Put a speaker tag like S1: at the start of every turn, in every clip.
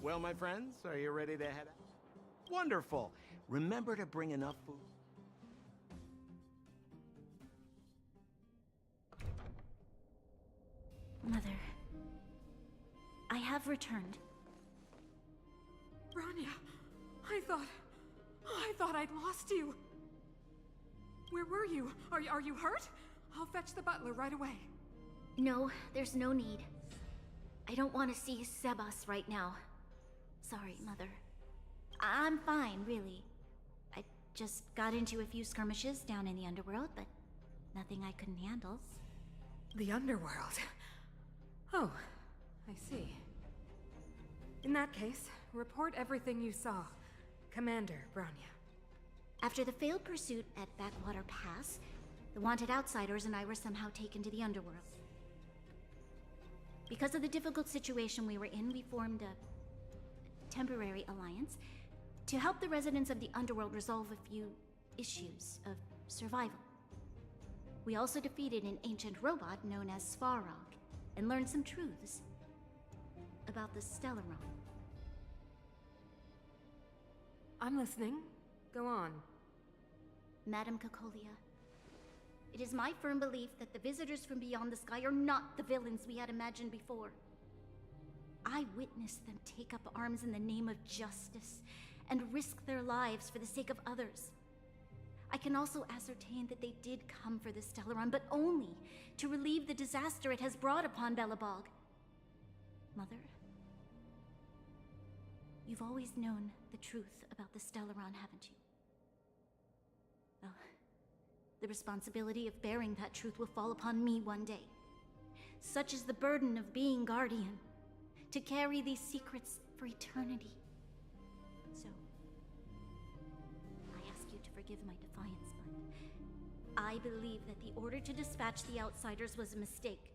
S1: Well, my friends, are you ready to head out? Wonderful. Remember to bring enough food.
S2: Mother, I have returned.
S3: Bronya, I thought I'd lost you. Where were you? Are you hurt? I'll fetch the butler right away.
S2: No, there's no need. I don't want to see Sebas right now. Sorry, Mother. I'm fine, really. I just got into a few skirmishes down in the underworld, but nothing I couldn't handle.
S3: The underworld? Oh, I see. In that case, report everything you saw. Commander Bronya.
S2: After the failed pursuit at Backwater Pass, the wanted outsiders and I were somehow taken to the underworld. Because of the difficult situation we were in, we formed a temporary alliance to help the residents of the underworld resolve a few issues of survival. We also defeated an ancient robot known as Svarog and learned some truths about the Stellaron.
S3: I'm listening. Go on.
S2: Madam Cocolia, it is my firm belief that the visitors from beyond the sky are not the villains we had imagined before. I witnessed them take up arms in the name of justice and risk their lives for the sake of others. I can also ascertain that they did come for the Stellaron, but only to relieve the disaster it has brought upon Belobog. Mother, you've always known the truth about the Stellaron, haven't you? Well, the responsibility of bearing that truth will fall upon me one day. Such is the burden of being guardian, to carry these secrets for eternity. So, I ask you to forgive my defiance, but I believe that the order to dispatch the outsiders was a mistake.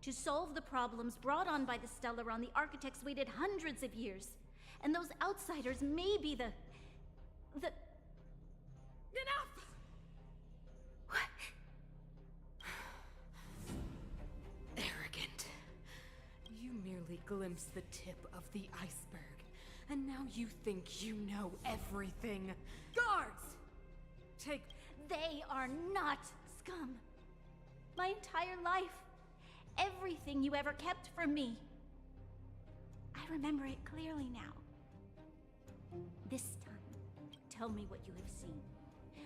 S2: To solve the problems brought on by the Stellaron, the architects waited hundreds of years, and those outsiders may be the...
S3: Enough!
S2: What?
S3: Arrogant. You merely glimpsed the tip of the iceberg, and now you think you know everything. Guards! Take...
S2: They are not scum. My entire life, everything you ever kept from me. I remember it clearly now. This time, tell me what you have seen.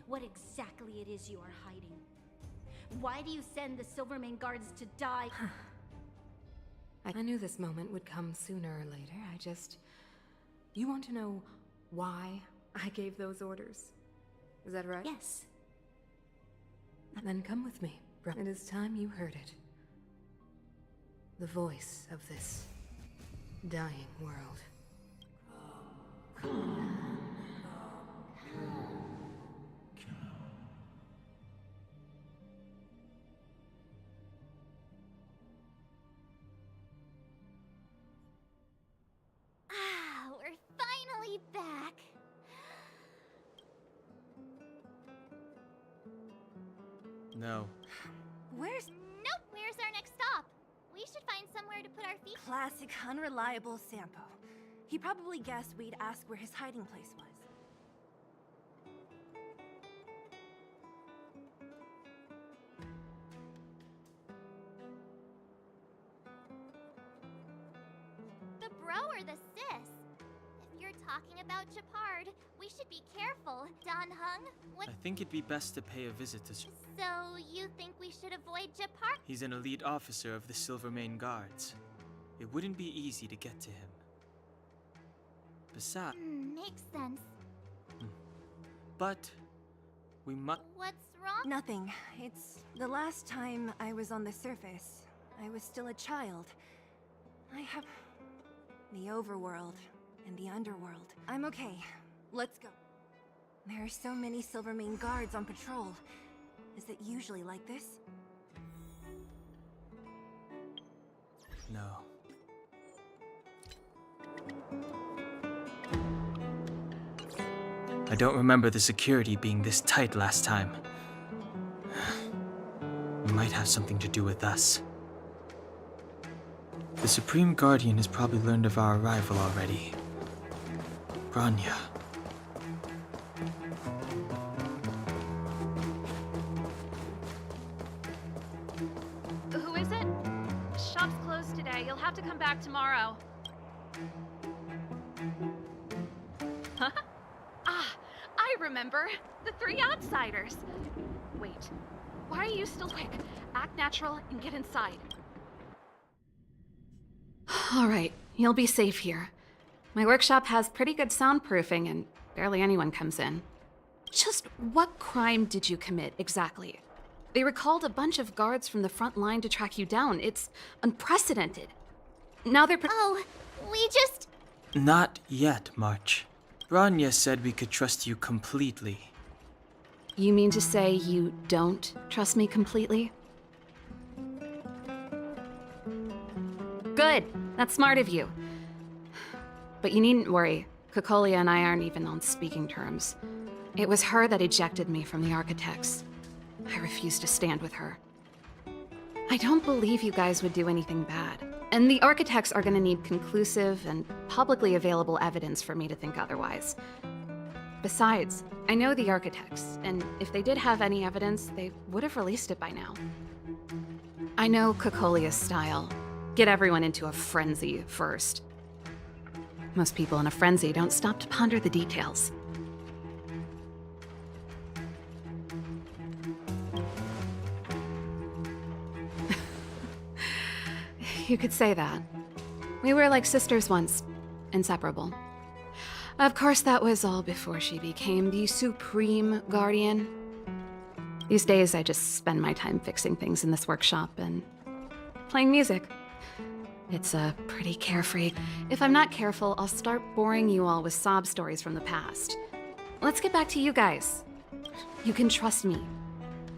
S2: What exactly it is you are hiding. Why do you send the Silvermane guards to die?
S3: I knew this moment would come sooner or later. You want to know why I gave those orders? Is that right?
S2: Yes.
S3: Then come with me. It is time you heard it. The voice of this dying world.
S2: We're finally back.
S4: No.
S5: Where's...
S6: Nope, where's our next stop? We should find somewhere to put our feet.
S5: Classic unreliable Sampo. He probably guessed we'd ask where his hiding place was.
S6: The bro or the sis? If you're talking about Japard, we should be careful. Dan Hung, what...
S4: I think it'd be best to pay a visit to...
S6: So, you think we should avoid Japard?
S4: He's an elite officer of the Silvermane Guards. It wouldn't be easy to get to him. Besides...
S6: Makes sense.
S4: But... we must...
S6: What's wrong?
S5: Nothing. It's the last time I was on the surface. I was still a child. I have... the overworld and the underworld. I'm okay. Let's go. There are so many Silvermane guards on patrol. Is it usually like this?
S4: No. I don't remember the security being this tight last time. It might have something to do with us. The Supreme Guardian has probably learned of our arrival already. Bronya.
S7: Who is it? Shop's closed today. You'll have to come back tomorrow. Huh? Ah, I remember. The three outsiders. Wait, why are you still quick? Act natural and get inside.
S8: All right, you'll be safe here. My workshop has pretty good soundproofing and barely anyone comes in. Just what crime did you commit exactly? They recalled a bunch of guards from the front line to track you down. It's unprecedented. Now they're
S6: Oh, we just...
S4: Not yet, March. Bronya said we could trust you completely.
S8: You mean to say you don't trust me completely? Good. That's smart of you. But you needn't worry. Kokolia and I aren't even on speaking terms. It was her that ejected me from the Architects. I refuse to stand with her. I don't believe you guys would do anything bad. And the Architects are gonna need conclusive and publicly available evidence for me to think otherwise. Besides, I know the Architects, and if they did have any evidence, they would have released it by now. I know Kokolia's style. Get everyone into a frenzy first. Most people in a frenzy don't stop to ponder the details. You could say that. We were like sisters once, inseparable. Of course, that was all before she became the Supreme Guardian. These days, I just spend my time fixing things in this workshop and playing music. It's pretty carefree. If I'm not careful, I'll start boring you all with sob stories from the past. Let's get back to you guys. You can trust me.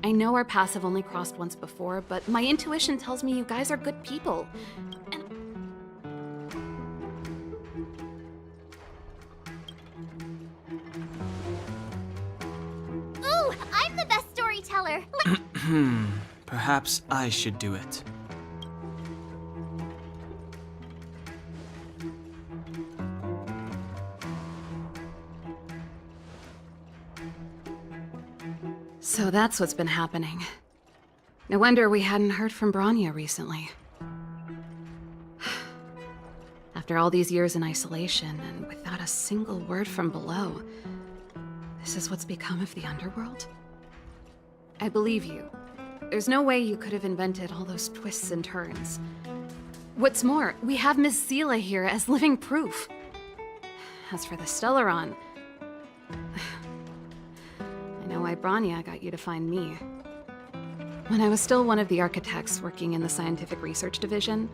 S8: I know our paths have only crossed once before, but my intuition tells me you guys are good people. And
S6: Ooh, I'm the best storyteller.
S4: Perhaps I should do it.
S8: so that's what's been happening. No wonder we hadn't heard from Bronya recently. After all these years in isolation and without a single word from below, this is what's become of the underworld? I believe you. There's no way you could have invented all those twists and turns. What's more, we have Miss Zila here as living proof. As for the Stellaron, I know why Bronya got you to find me. When I was still one of the architects working in the scientific research division,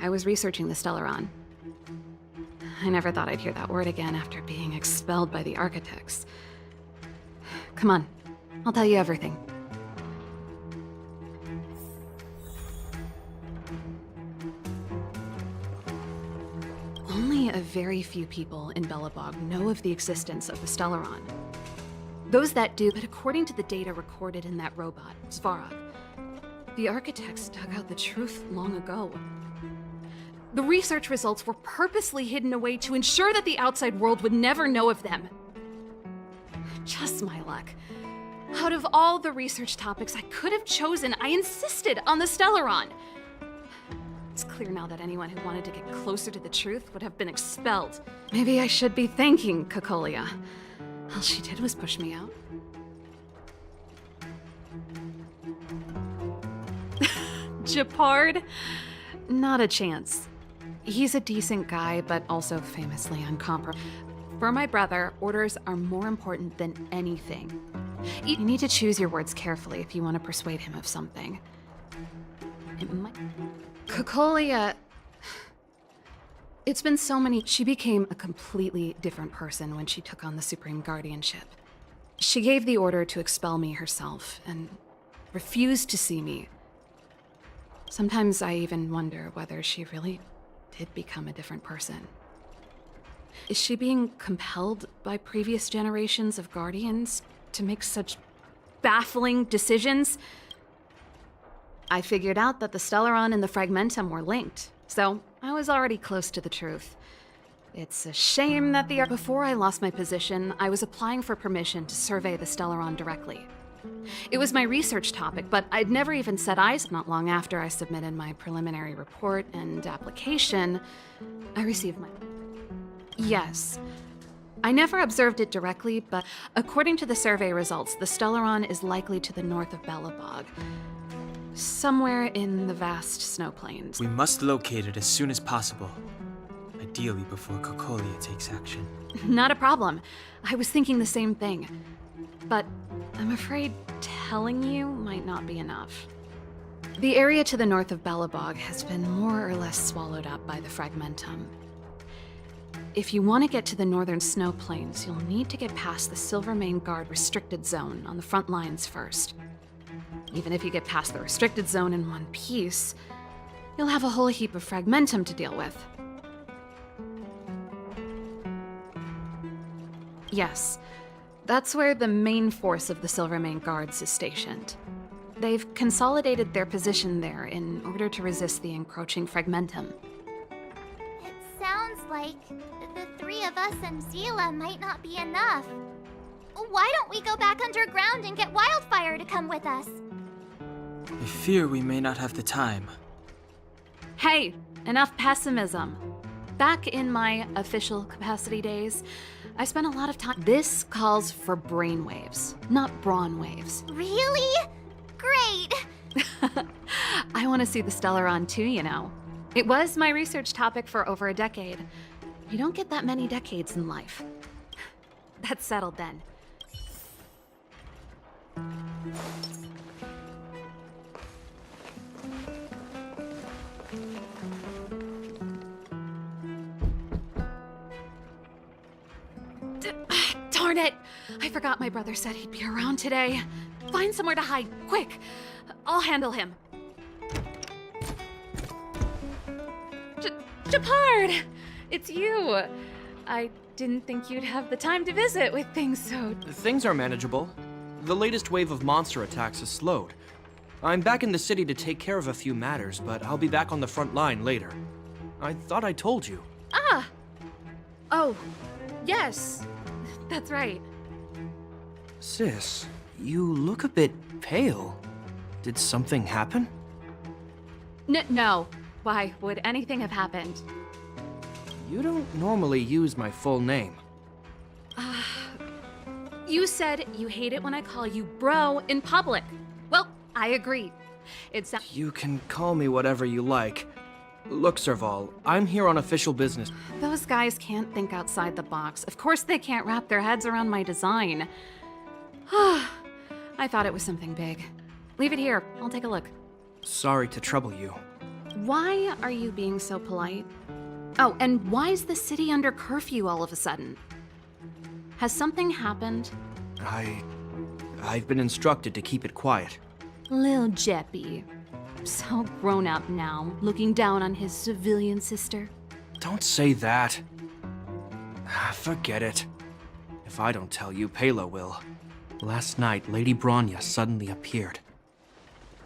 S8: I was researching the Stellaron. I never thought I'd hear that word again after being expelled by the architects. Come on, I'll tell you everything. Only a very few people in Belobog know of the existence of the Stellaron. Those that do, but according to the data recorded in that robot, Svarog, the architects dug out the truth long ago. The research results were purposely hidden away to ensure that the outside world would never know of them. Just my luck. Out of all the research topics I could have chosen, I insisted on the Stellaron. It's clear now that anyone who wanted to get closer to the truth would have been expelled. Maybe I should be thanking Kokolia. All she did was push me out. Japard? Not a chance. He's a decent guy, but also famously uncompromising. For my brother, orders are more important than anything. You need to choose your words carefully if you want to persuade him of something. It might... Kokolia... It's been so many... She became a completely different person when she took on the Supreme Guardianship. She gave the order to expel me herself, and refused to see me. Sometimes I even wonder whether she really did become a different person. Is she being compelled by previous generations of Guardians to make such baffling decisions? I figured out that the Stellaron and the Fragmentum were linked, So I was already close to the truth. It's a shame that before I lost my position, I was applying for permission to survey the Stellaron directly. It was my research topic, but I'd never even set eyes. Not long after I submitted my preliminary report and application, I received my... Yes. I never observed it directly, but according to the survey results, the Stellaron is likely to the north of Belobog, somewhere in the vast snow plains.
S4: We must locate it as soon as possible. Ideally before Cocolia takes action.
S8: Not a problem. I was thinking the same thing. But I'm afraid telling you might not be enough. The area to the north of Belobog has been more or less swallowed up by the Fragmentum. If you want to get to the northern snow plains, you'll need to get past the Silvermane Guard restricted zone on the front lines first. Even if you get past the restricted zone in one piece, you'll have a whole heap of Fragmentum to deal with. Yes, that's where the main force of the Silvermane Guards is stationed. They've consolidated their position there in order to resist the encroaching Fragmentum.
S6: It sounds like the three of us and Zila might not be enough. Why don't we go back underground and get Wildfire to come with us?
S4: I fear we may not have the time.
S8: Hey, enough pessimism. Back in my official capacity days, I spent a lot of time. This calls for brainwaves, not brawn waves.
S6: Really? Great!
S8: I want to see the Stellaron too, you know. It was my research topic for over a decade. You don't get that many decades in life. That's settled then. Darn it! I forgot my brother said he'd be around today. Find somewhere to hide, quick! I'll handle him. Japard! It's you! I didn't think you'd have the time to visit with things so...
S9: Things are manageable. The latest wave of monster attacks has slowed. I'm back in the city to take care of a few matters, but I'll be back on the front line later. I thought I told you.
S8: Ah! Oh, yes. That's right.
S9: Sis, you look a bit pale. Did something happen?
S8: No. Why would anything have happened?
S9: You don't normally use my full name.
S8: You said you hate it when I call you bro in public. Well, I agree. It's...
S9: You can call me whatever you like. Look, Serval, I'm here on official business.
S8: Those guys can't think outside the box. Of course they can't wrap their heads around my design. I thought it was something big. Leave it here. I'll take a look.
S9: Sorry to trouble you.
S8: Why are you being so polite? Oh, and why is the city under curfew all of a sudden? Has something happened?
S9: I've been instructed to keep it quiet.
S8: Lil Jeppy. So grown up now, looking down on his civilian sister.
S9: Don't say that. Forget it. If I don't tell you, Pela will. Last night, Lady Bronya suddenly appeared.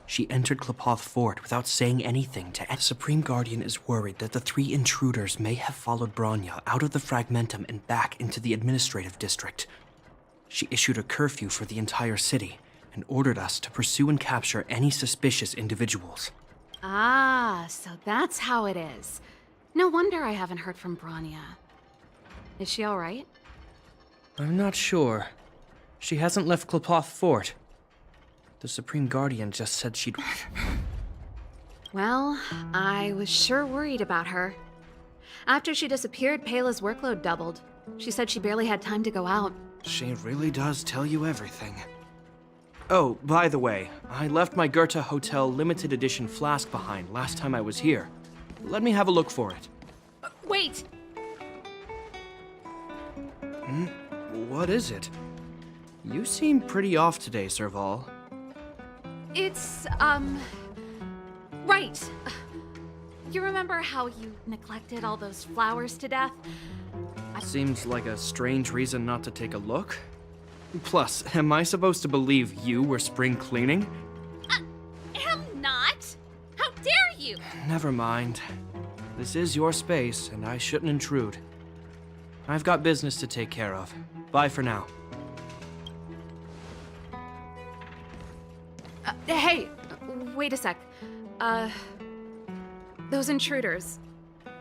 S9: She entered Klapoth Fort without saying anything to anyone. The Supreme Guardian is worried that the three intruders may have followed Bronya out of the Fragmentum and back into the administrative district. She issued a curfew for the entire city and ordered us to pursue and capture any suspicious individuals.
S8: Ah, so that's how it is. No wonder I haven't heard from Bronya. Is she all right?
S9: I'm not sure. She hasn't left Klapoth Fort. The Supreme Guardian just said she'd...
S8: Well, I was sure worried about her. After she disappeared, Pela's workload doubled. She said she barely had time to go out.
S9: She really does tell you everything. Oh, by the way, I left my Goethe Hotel limited edition flask behind last time I was here. Let me have a look for it.
S8: Wait!
S9: What is it? You seem pretty off today, Serval.
S8: It's, right. You remember how you neglected all those flowers to death?
S9: Seems like a strange reason not to take a look. Plus, am I supposed to believe you were spring cleaning?
S7: Am not? How dare you?
S9: Never mind. This is your space, and I shouldn't intrude. I've got business to take care of. Bye for now.
S8: Hey! Wait a sec. Those intruders.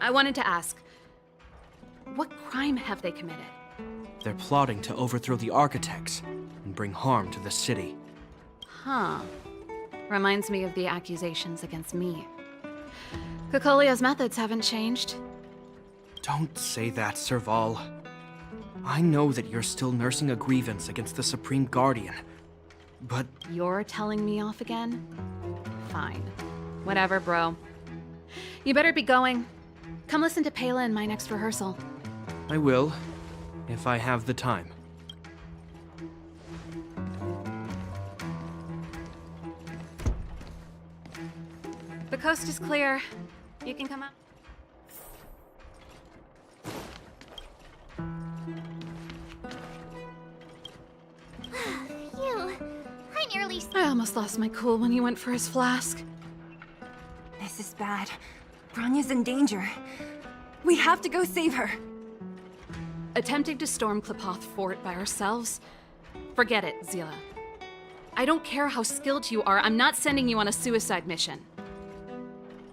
S8: I wanted to ask. What crime have they committed?
S9: They're plotting to overthrow the architects and bring harm to the city.
S8: Huh. Reminds me of the accusations against me. Kokolia's methods haven't changed.
S9: Don't say that, Serval. I know that you're still nursing a grievance against the Supreme Guardian, but...
S8: You're telling me off again? Fine. Whatever, bro. You better be going. Come listen to Pela in my next rehearsal.
S9: I will, if I have the time.
S8: The coast is clear. You can come out.
S6: I nearly...
S8: I almost lost my cool when he went for his flask.
S5: This is bad. Bronya's in danger. We have to go save her.
S8: Attempting to storm Klipoth Fort by ourselves? Forget it, Zila. I don't care how skilled you are, I'm not sending you on a suicide mission.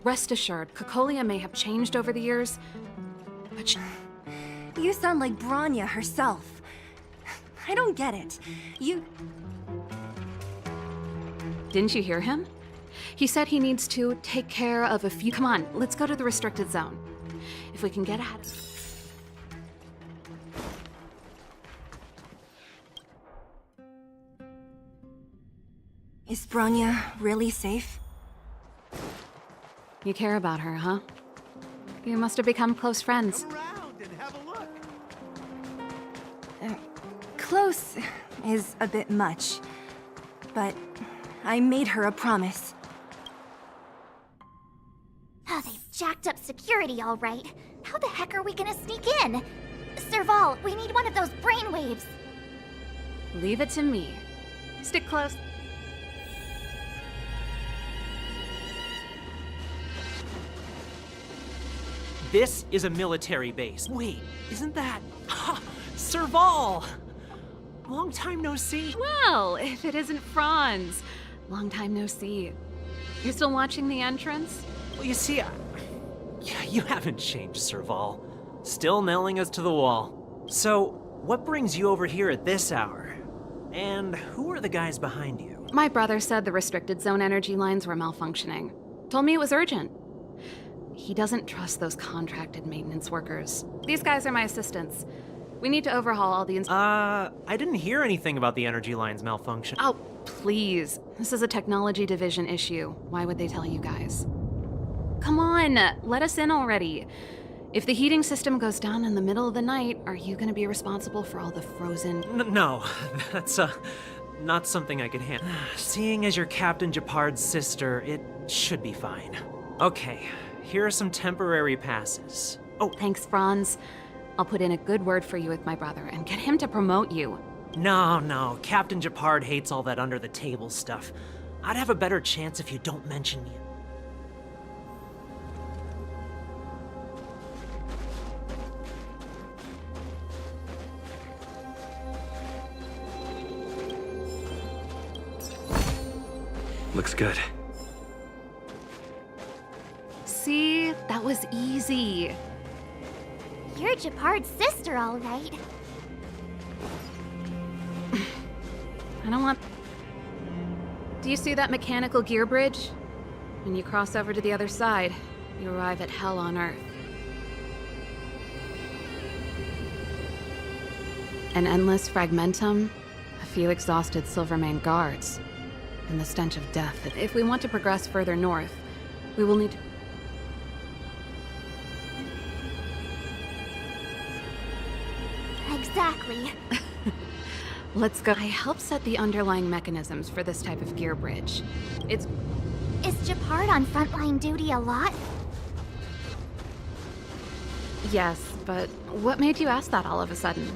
S8: Rest assured, Kokolia may have changed over the years, but
S5: You sound like Bronya herself. I don't get it.
S8: Didn't you hear him? He said he needs to take care of a few... Come on, let's go to the restricted zone. If we can get ahead...
S5: Is Bronya really safe?
S8: You care about her, huh? You must have become close friends.
S1: Come around and have a look.
S5: Close is a bit much, but I made her a promise.
S6: Oh, they've jacked up security all right. How the heck are we gonna sneak in? Serval, we need one of those brainwaves.
S8: Leave it to me. Stick close.
S10: This is a military base. Wait, isn't that... Serval! Long time no see.
S8: Well, if it isn't Franz. Long time no see. You still watching the entrance?
S10: Well, you see, you haven't changed, Serval. Still nailing us to the wall. So, what brings you over here at this hour? And who are the guys behind you?
S8: My brother said the restricted zone energy lines were malfunctioning. Told me it was urgent. He doesn't trust those contracted maintenance workers. These guys are my assistants. We need to overhaul all the...
S10: I didn't hear anything about the energy lines malfunction.
S8: Oh, please. This is a technology division issue. Why would they tell you guys? Come on, let us in already. If the heating system goes down in the middle of the night, are you gonna be responsible for all the frozen...
S10: No, that's, not something I could handle. Seeing as you're Captain Japard's sister, it should be fine. Okay, here are some temporary passes.
S8: Oh, thanks, Franz. I'll put in a good word for you with my brother and get him to promote you.
S10: No, Captain Japard hates all that under-the-table stuff. I'd have a better chance if you don't mention me.
S9: Looks good.
S8: See? That was easy.
S6: You're Japard's sister, all right.
S8: I don't want... Do you see that mechanical gear bridge? When you cross over to the other side, you arrive at hell on Earth. An endless fragmentum, a few exhausted Silvermane guards, and the stench of death. If we want to progress further north, we will need to...
S6: Exactly.
S8: Let's go. I helped set the underlying mechanisms for this type of gear bridge. It's...
S6: Is Japard on frontline duty a lot?
S8: Yes, but what made you ask that all of a sudden?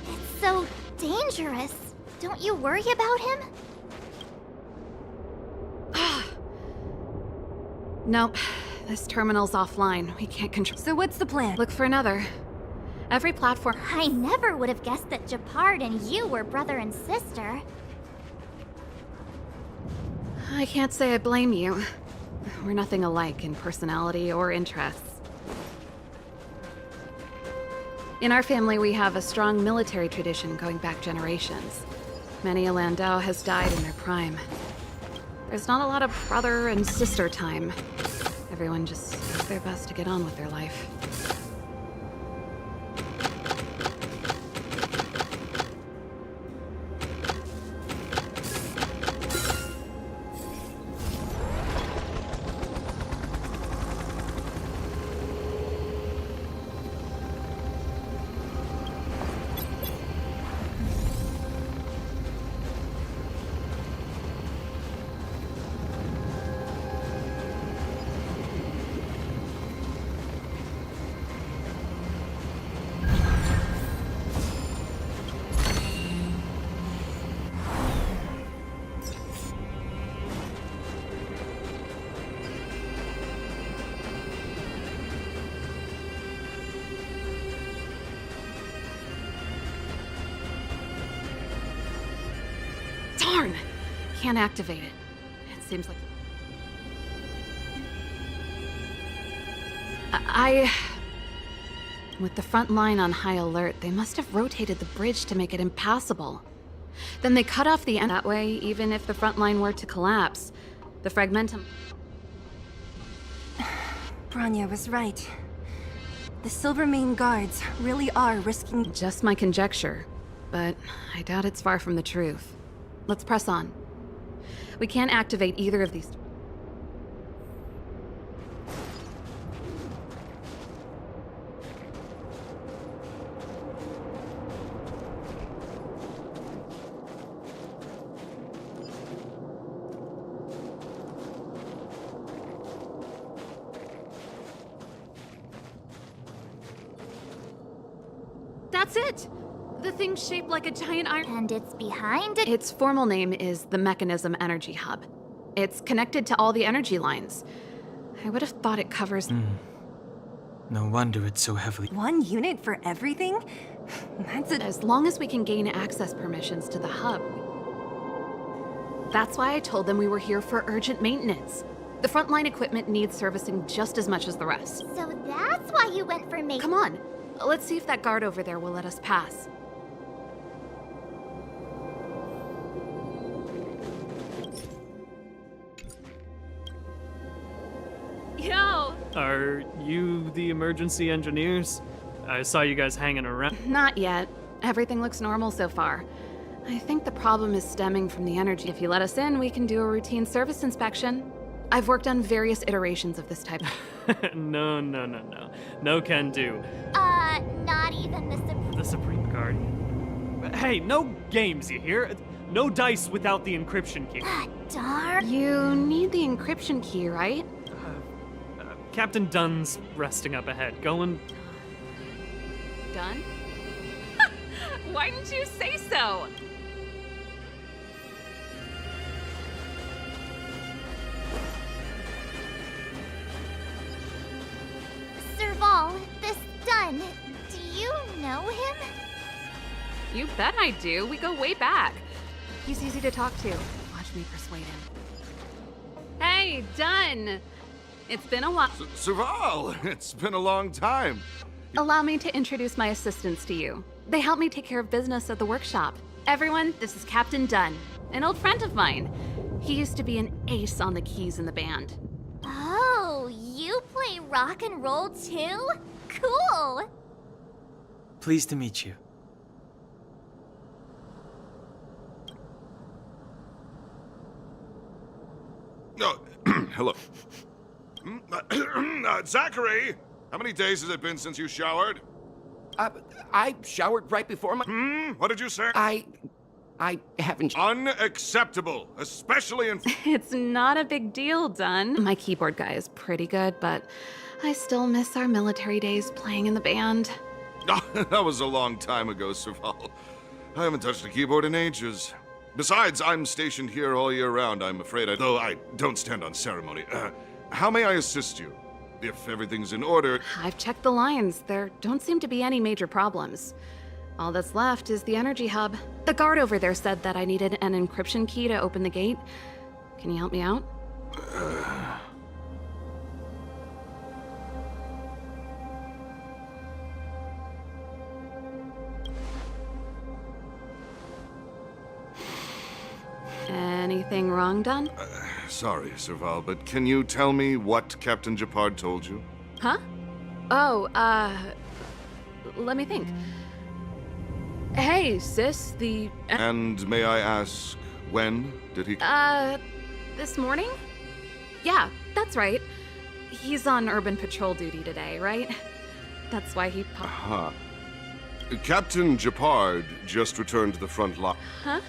S6: It's so dangerous. Don't you worry about him?
S8: Nope. This terminal's offline. We can't control.
S5: So what's the plan?
S8: Look for another. Every platform.
S6: I never would have guessed that Japard and you were brother and sister.
S8: I can't say I blame you. We're nothing alike in personality or interests. In our family, we have a strong military tradition going back generations. Many a Landau has died in their prime. There's not a lot of brother and sister time. Everyone just does their best to get on with their life. Darn! Can't activate it. It seems like... With the front line on high alert, they must have rotated the bridge to make it impassable. Then they cut off the end. That way, even if the front line were to collapse, the fragmentum...
S5: Bronya was right. The Silvermane guards really are risking...
S8: Just my conjecture, but I doubt it's far from the truth. Let's press on. We can't activate either of these... That's it! The thing's shaped like a giant iron...
S6: And it's behind it.
S8: Its formal name is the Mechanism Energy Hub. It's connected to all the energy lines. I would have thought it covers...
S4: No wonder it's so heavily...
S5: One unit for everything? That's a...
S8: As long as we can gain access permissions to the hub. That's why I told them we were here for urgent maintenance. The frontline equipment needs servicing just as much as the rest.
S6: So that's why you went for me.
S8: Come on. Let's see if that guard over there will let us pass. Yo!
S11: Are you the emergency engineers? I saw you guys hanging around.
S8: Not yet. Everything looks normal so far. I think the problem is stemming from the energy. If you let us in, we can do a routine service inspection. I've worked on various iterations of this type.
S11: No. No can do.
S6: Not even the
S11: The Supreme Guardian. Hey, no games, you hear? No dice without the encryption key.
S6: Darn.
S8: You need the encryption key, right?
S11: Captain Dunn's resting up ahead. Going...
S8: Done? Why didn't you say so?
S6: Serval, this Dunn, do you know him?
S8: You bet I do. We go way back. He's easy to talk to. Watch me persuade him. Hey, Dunn! It's been a while.
S12: Serval, it's been a long time.
S8: Allow me to introduce my assistants to you. They help me take care of business at the workshop. Everyone, this is Captain Dunn, an old friend of mine. He used to be an ace on the keys in the band.
S6: Oh, you play rock and roll too? Cool!
S4: Pleased to meet you.
S12: Oh, hello. Zachary! How many days has it been since you showered?
S13: I showered right before my...
S12: What did you say?
S13: I haven't...
S12: Unacceptable, especially in...
S8: It's not a big deal, Dunn. My keyboard guy is pretty good, but I still miss our military days playing in the band.
S12: That was a long time ago, Serval. I haven't touched a keyboard in ages. Besides, I'm stationed here all year round, I'm afraid, though I don't stand on ceremony. How may I assist you? if everything's in order...
S8: I've checked the lines. There don't seem to be any major problems. All that's left is the energy hub. The guard over there said that I needed an encryption key to open the gate. Can you help me out? Anything wrong done?
S12: Sorry, Serval, but can you tell me what Captain Japard told you?
S8: Huh? Oh, let me think. Hey, sis,
S12: And may I ask, when did he...
S8: This morning? Yeah, that's right. He's on urban patrol duty today, right? That's why he popped...
S12: Uh-huh. Captain Japard just returned to the front line.
S8: Huh?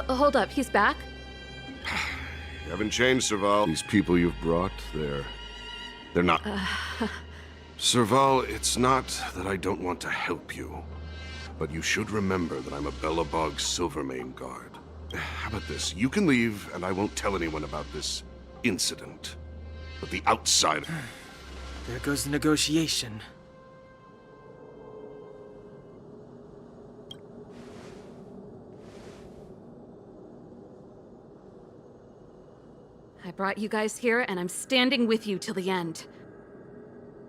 S8: Hold up, he's back?
S12: You haven't changed, Serval. These people you've brought, they're not... Serval, it's not that I don't want to help you, but you should remember that I'm a Belobog Silvermane guard. How about this? You can leave, and I won't tell anyone about this incident. But the outsider...
S4: There goes the negotiation.
S8: I brought you guys here, and I'm standing with you till the end.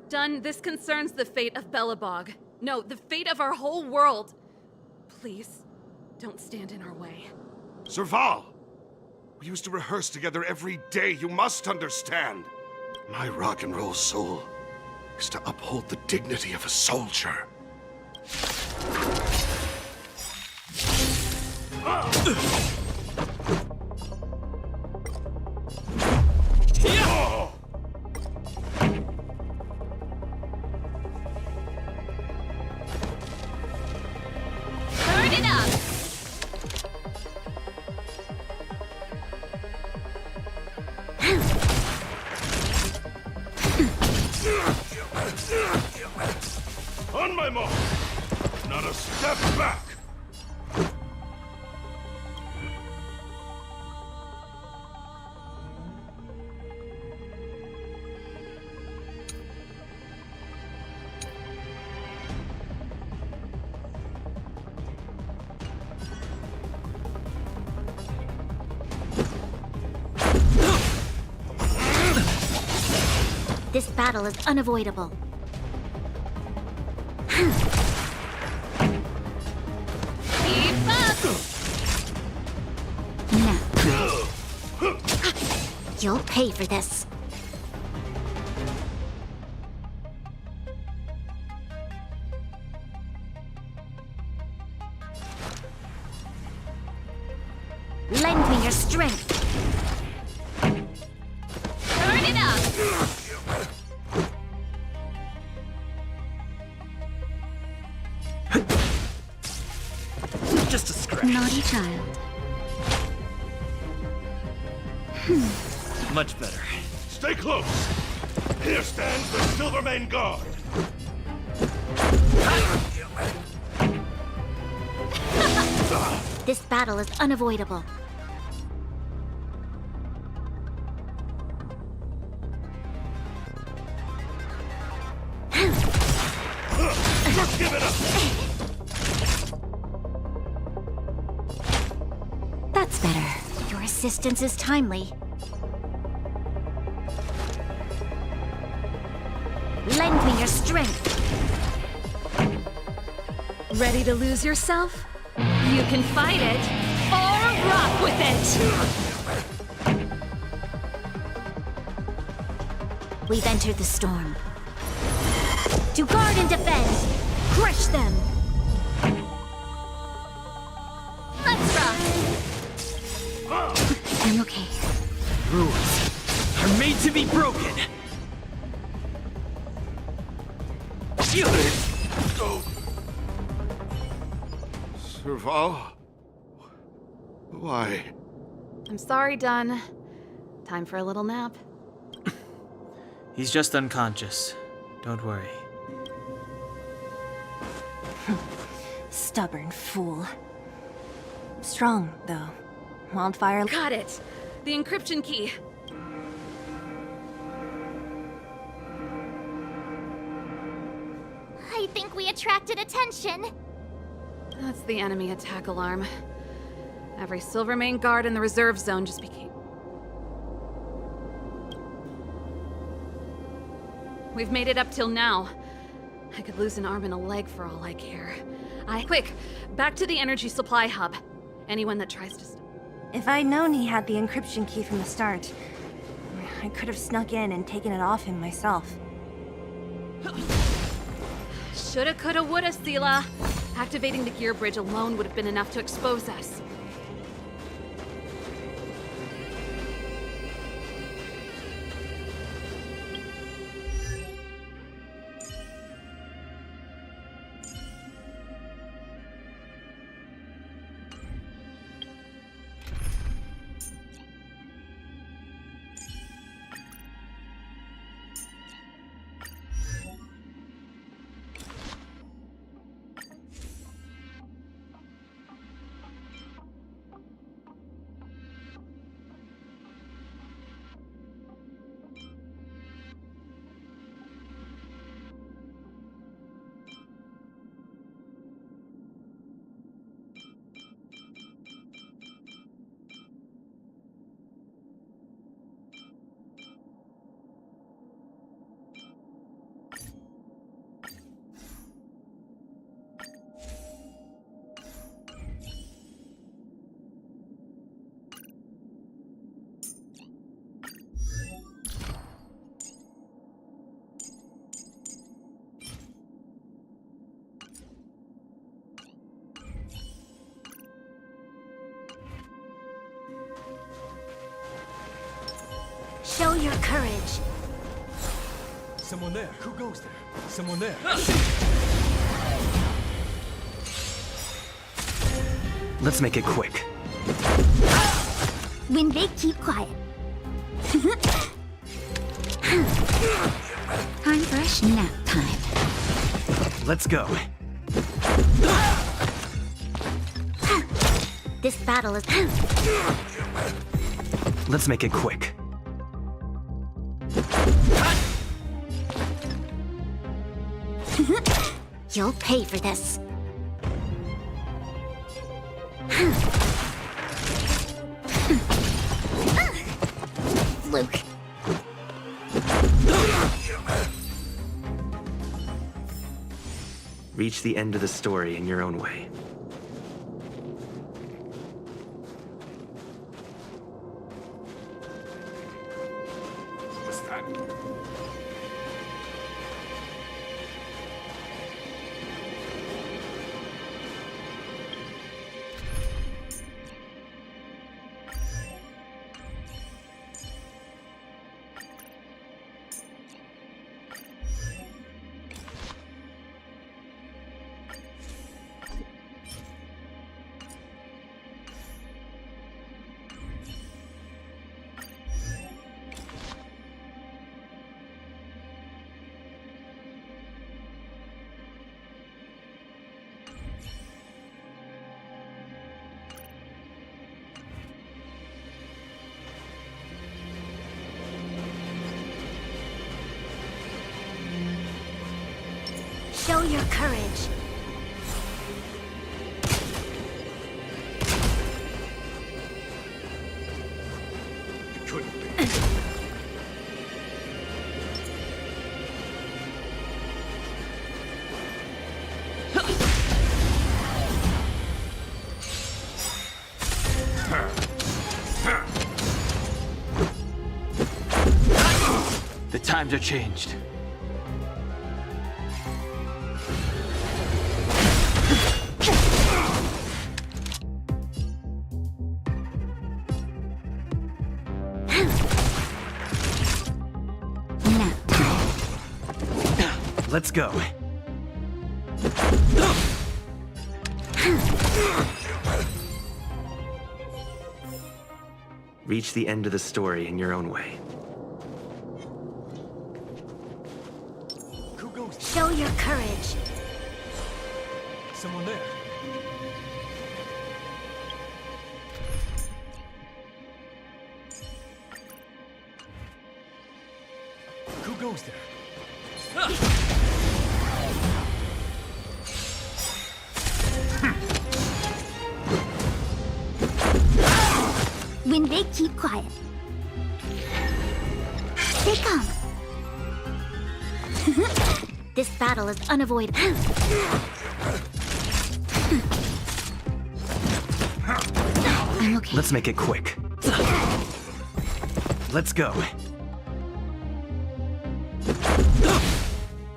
S8: Done. This concerns the fate of Belobog. No, the fate of our whole world. Please, don't stand in our way.
S12: Serval! We used to rehearse together every day, you must understand. My rock and roll soul is to uphold the dignity of a soldier.
S7: Turn it up!
S12: On my mark! Not a step back!
S2: This battle is unavoidable.
S7: Keep up!
S2: Now. You'll pay for this. Lend me your strength.
S7: Turn it up!
S11: Just a scratch.
S2: Naughty child.
S11: Much better.
S12: Stay close! Here stands the Silvermane Guard!
S2: This battle is unavoidable.
S12: Give it up!
S2: That's better. Your assistance is timely. Lend me your strength.
S8: Ready to lose yourself? You can fight it, or rock with it!
S2: We've entered the storm. To guard and defend! Crush them!
S7: Let's rock!
S2: I'm okay.
S11: Rules are made to be broken. Feel it!
S12: Go! Serval? Why?
S8: I'm sorry, Dunn. Time for a little nap.
S4: He's just unconscious. Don't worry.
S5: Stubborn fool. Strong, though. Wildfire...
S8: Got it! The encryption key.
S6: I think we attracted attention.
S8: That's the enemy attack alarm. Every Silvermane guard in the reserve zone just became... We've made it up till now. I could lose an arm and a leg for all I care. Quick, back to the energy supply hub. Anyone that tries to stop...
S5: If I'd known he had the encryption key from the start, I could have snuck in and taken it off him myself.
S8: Shoulda, coulda, woulda, Sela. Activating the gear bridge alone would have been enough to expose us.
S6: Show your courage.
S11: Someone there. Who goes there? Someone there.
S10: Let's make it quick.
S6: When they keep quiet. Time for a nap time.
S10: Let's go.
S6: This battle is...
S10: Let's make it quick.
S6: You'll pay for this. Luke.
S10: Reach the end of the story in your own way.
S12: What's that?
S6: Show your courage.
S12: It couldn't be.
S4: The times are changed.
S10: Let's go. Reach the end of the story in your own way.
S11: Who goes there?
S6: Show your courage.
S11: Someone there. Who goes there?
S6: when they keep quiet. They come. This battle is unavoidable. I'm okay.
S10: Let's make it quick. Let's go.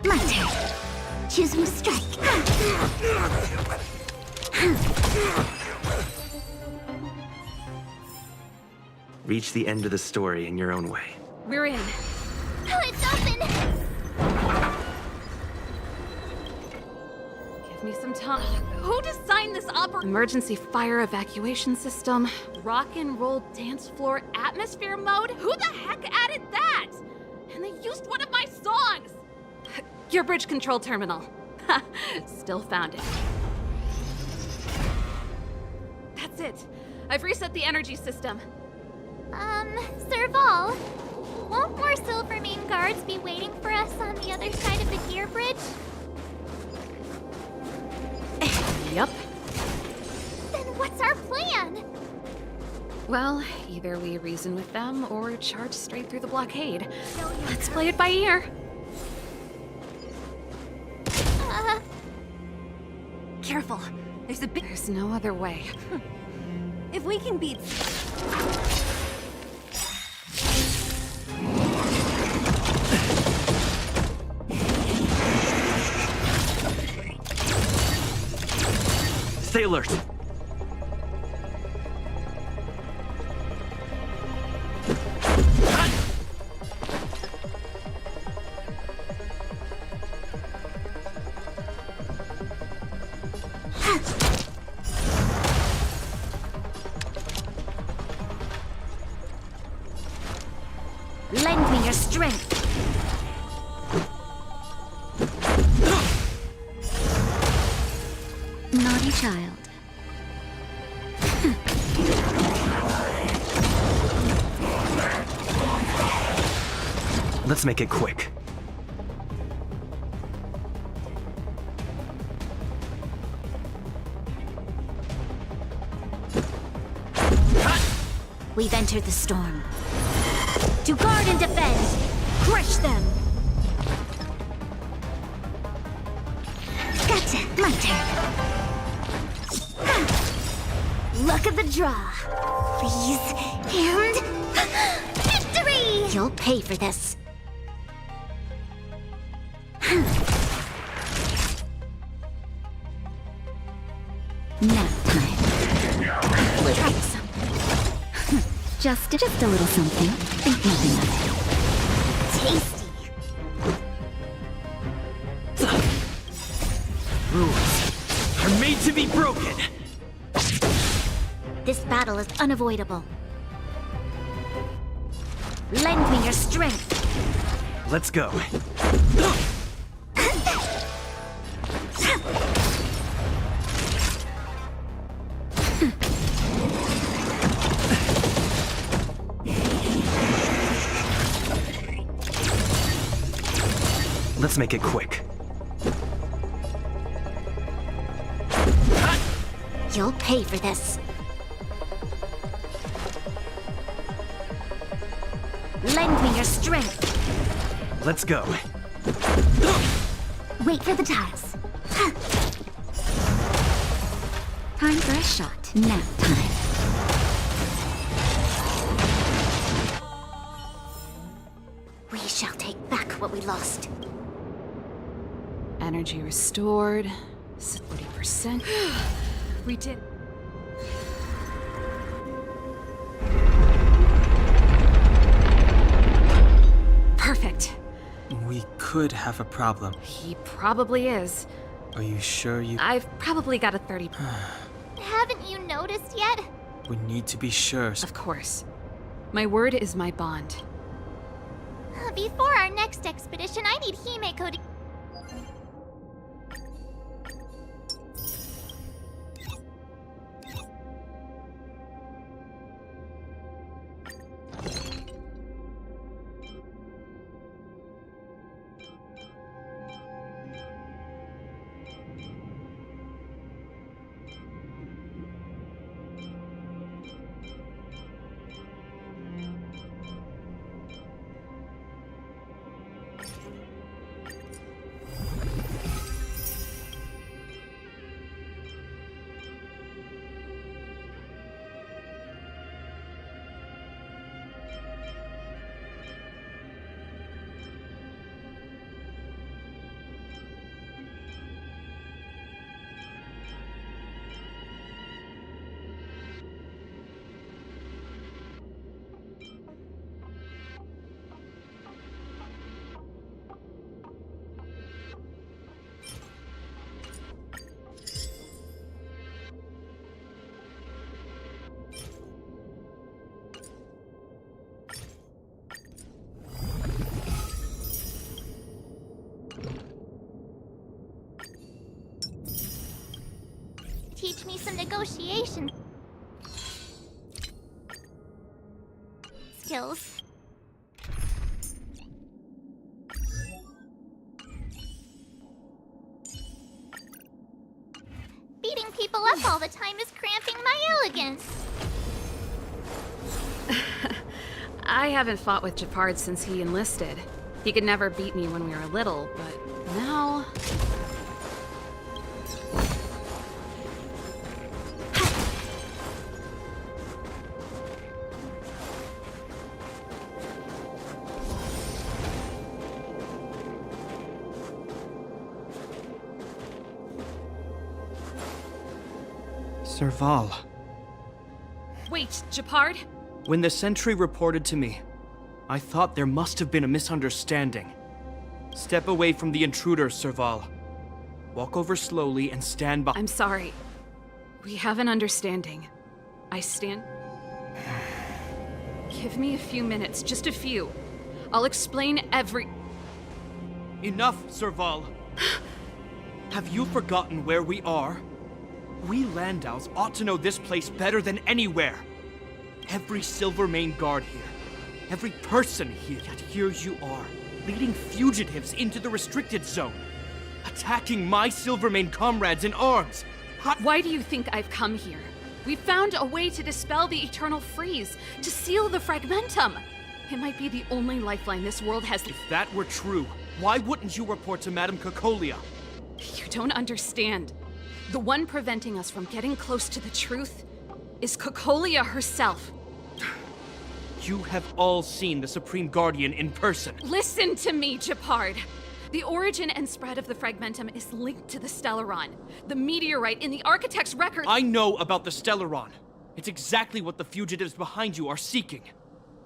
S6: My turn. Choose when to strike.
S10: Reach the end of the story in your own way.
S8: We're in.
S6: It's open!
S8: Give me some time. Who designed this emergency fire evacuation system? Rock and roll dance floor atmosphere mode? Who the heck added that? And they used one of my songs! Your bridge control terminal. Still found it. That's it. I've reset the energy system.
S6: Serval, won't more Silvermane guards be waiting for us on the other side of the gear bridge?
S8: Yep.
S6: Then what's our plan?
S8: Well, either we reason with them or charge straight through the blockade. Let's play it by ear.
S5: Careful. There's
S8: no other way.
S5: If we can beat...
S10: Stay alert.
S6: Lend me your strength. Naughty child.
S10: Let's make it quick.
S6: We've entered the storm. To guard and defend! Crush them! Gotcha! My turn! Luck of the draw! Freeze and... Victory! You'll pay for this. Nap time. We'll try some. Just a little something. Think nothing of it. Tasty.
S10: Rules are made to be broken.
S6: This battle is unavoidable. Lend me your strength.
S10: Let's go. Let's make it quick.
S6: You'll pay for this. Lend me your strength.
S10: Let's go.
S6: Wait for the tiles. Time for a shot. Nap time. We shall take back what we lost.
S8: Energy restored. 40%. We did. Perfect.
S4: We could have a problem.
S8: He probably is.
S4: Are you sure you...
S8: I've probably got a 30.
S6: Haven't you noticed yet?
S4: We need to be sure.
S8: Of course. My word is my bond.
S6: Before our next expedition, I need Himeko to... Teach me some negotiation skills. Beating people up all the time is cramping my elegance.
S8: I haven't fought with Japard since he enlisted. He could never beat me when we were little, but now...
S9: Serval.
S8: Wait, Japard?
S9: When the sentry reported to me, I thought there must have been a misunderstanding. Step away from the intruder, Serval. Walk over slowly and stand by.
S8: I'm sorry. We have an understanding. I stand... Give me a few minutes, just a few. I'll explain every...
S9: Enough, Serval. Have you forgotten where we are? We Landows ought to know this place better than anywhere. Every Silvermane guard here, every person here, yet here you are, leading fugitives into the restricted zone, attacking my Silvermane comrades in arms.
S8: Why do you think I've come here? We found a way to dispel the eternal freeze, to seal the fragmentum. It might be the only lifeline this world has.
S9: If that were true, why wouldn't you report to Madame Cocolia?
S8: You don't understand. The one preventing us from getting close to the truth is Cocolia herself.
S9: You have all seen the Supreme Guardian in person.
S8: Listen to me, Japard. The origin and spread of the Fragmentum is linked to the Stellaron, the meteorite in the Architect's record.
S9: I know about the Stellaron. It's exactly what the fugitives behind you are seeking.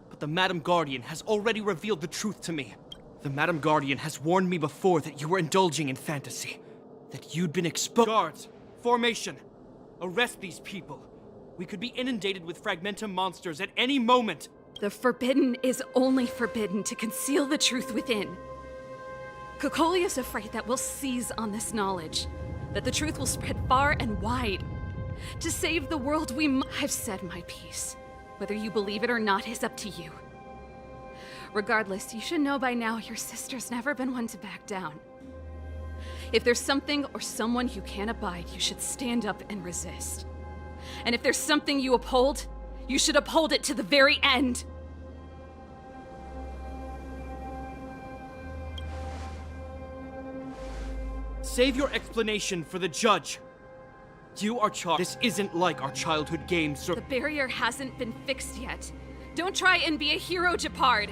S9: But the Madam Guardian has already revealed the truth to me. The Madam Guardian has warned me before that you were indulging in fantasy. That you'd been exposed. Guards, formation. Arrest these people. We could be inundated with Fragmentum monsters at any moment.
S8: The forbidden is only forbidden to conceal the truth within. Cocolia's afraid that we'll seize on this knowledge, that the truth will spread far and wide. To save the world, I've said my piece. Whether you believe it or not is up to you. Regardless, you should know by now your sister's never been one to back down. If there's something or someone you can't abide, you should stand up and resist. And if there's something you uphold, you should uphold it to the very end.
S9: Save your explanation for the judge. You are charged. This isn't like our childhood games, sir.
S8: The barrier hasn't been fixed yet. Don't try and be a hero, Japard.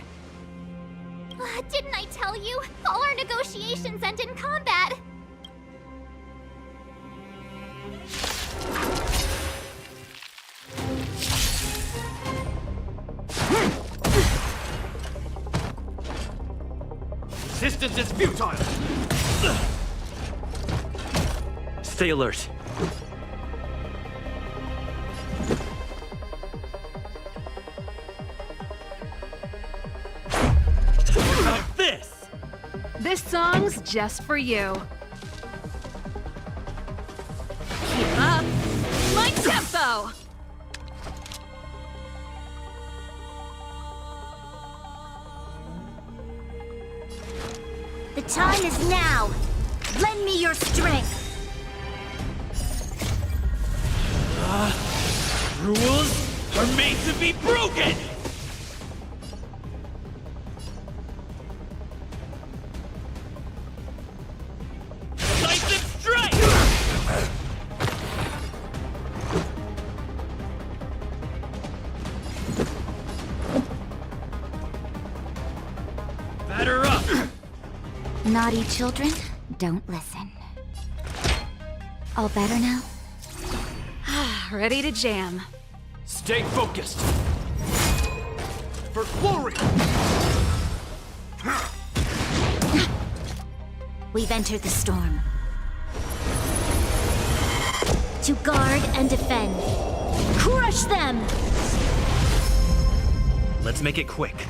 S6: Didn't I tell you? All our negotiations end in combat.
S11: Resistance is futile!
S10: Stay alert.
S11: Like this!
S8: This song's just for you. Keep up my tempo!
S14: The time is now! Lend me your strength!
S11: Rules are made to be broken!
S14: Naughty children, don't listen. All better now?
S8: Ready to jam.
S9: Stay focused! For glory!
S14: We've entered the storm. To guard and defend. Crush them!
S10: Let's make it quick.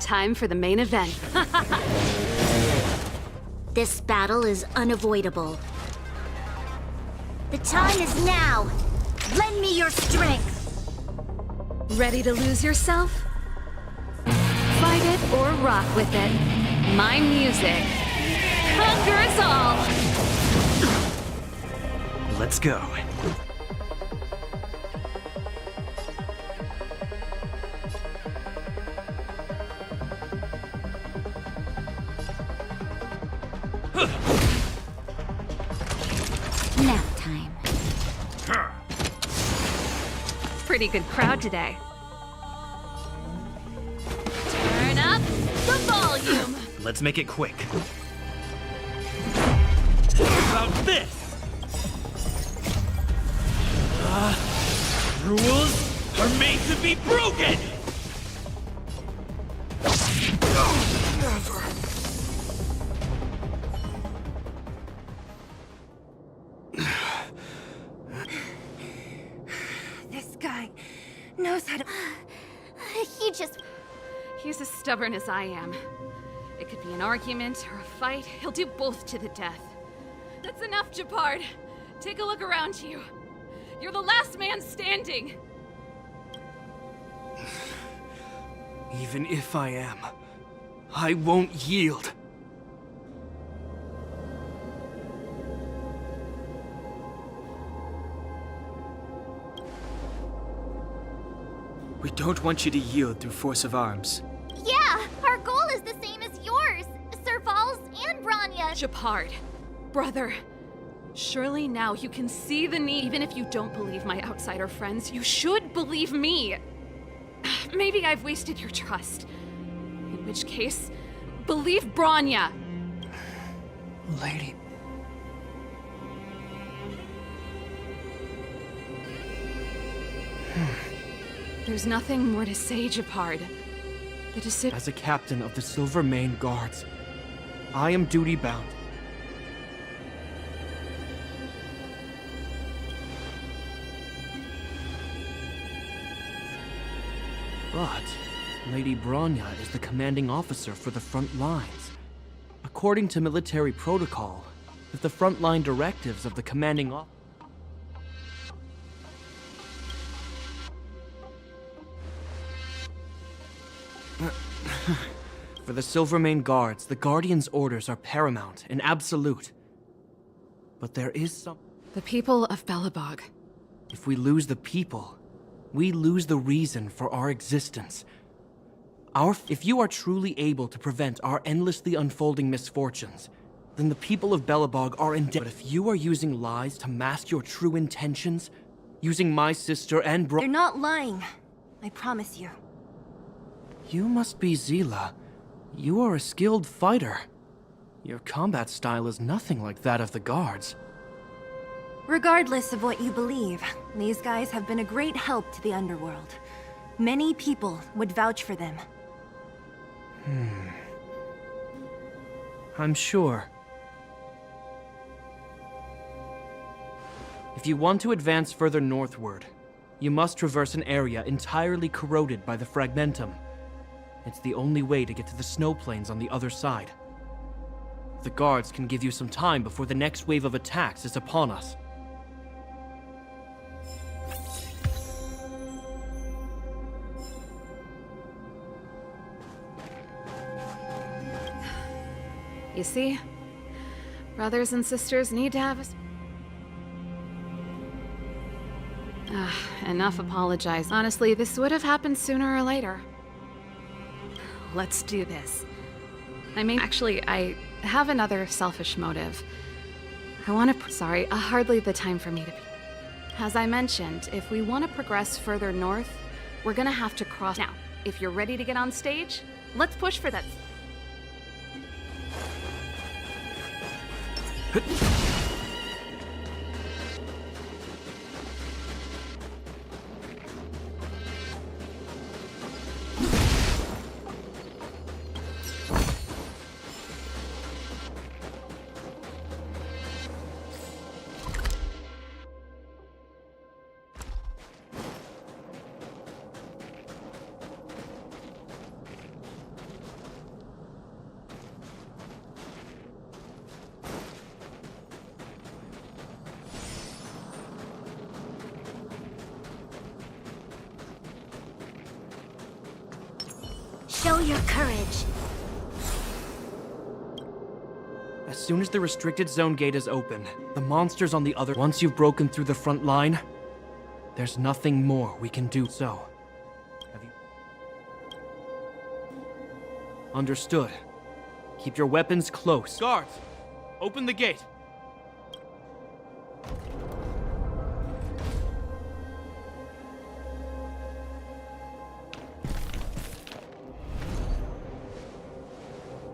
S8: Time for the main event.
S14: This battle is unavoidable. The time is now! Lend me your strength!
S8: Ready to lose yourself? Fight it or rock with it. My music conquers all!
S10: Let's go.
S14: Nap time.
S8: Pretty good crowd today. Turn up the volume!
S10: Let's make it quick. How about this? Rules are made to be broken!
S12: Never.
S5: This guy knows how to...
S2: He just...
S8: He's as stubborn as I am. It could be an argument or a fight. He'll do both to the death. That's enough, Japard. Take a look around you. You're the last man standing.
S9: Even if I am, I won't yield.
S4: We don't want you to yield through force of arms.
S6: Yeah, our goal is the same as yours. Serval's and Branya.
S8: Japard, brother, surely now you can see the need. Even if you don't believe my outsider friends, you should believe me. Maybe I've wasted your trust. In which case, believe Branya.
S9: Lady...
S8: There's nothing more to say, Japard. The decision...
S9: As a captain of the Silver Mane Guards, I am duty-bound. But Lady Branya is the commanding officer for the front lines. According to military protocol, if the frontline directives of the commanding officer... For the Silvermane Guards, the Guardian's orders are paramount and absolute. But there is some...
S8: The people of Belobog.
S9: If we lose the people, we lose the reason for our existence. If you are truly able to prevent our endlessly unfolding misfortunes, then the people of Belobog are in debt. But if you are using lies to mask your true intentions, using my sister and
S5: They're not lying. I promise you.
S9: You must be Zila. You are a skilled fighter. Your combat style is nothing like that of the guards.
S5: Regardless of what you believe, these guys have been a great help to the underworld. Many people would vouch for them.
S9: I'm sure. If you want to advance further northward, you must traverse an area entirely corroded by the Fragmentum. It's the only way to get to the snow plains on the other side. The guards can give you some time before the next wave of attacks is upon us.
S8: You see? Brothers and sisters need to have enough apologize. Honestly, this would have happened sooner or later. Let's do this. I have another selfish motive. Sorry, hardly the time for me to be. As I mentioned, if we want to progress further north, we're gonna have to cross. Now, if you're ready to get on stage, let's push for that.
S14: Show your courage.
S9: As soon as the restricted zone gate is open, the monsters on the other... Once you've broken through the front line, there's nothing more we can do. So, have you... Understood. Keep your weapons close.
S11: Guards, open the gate.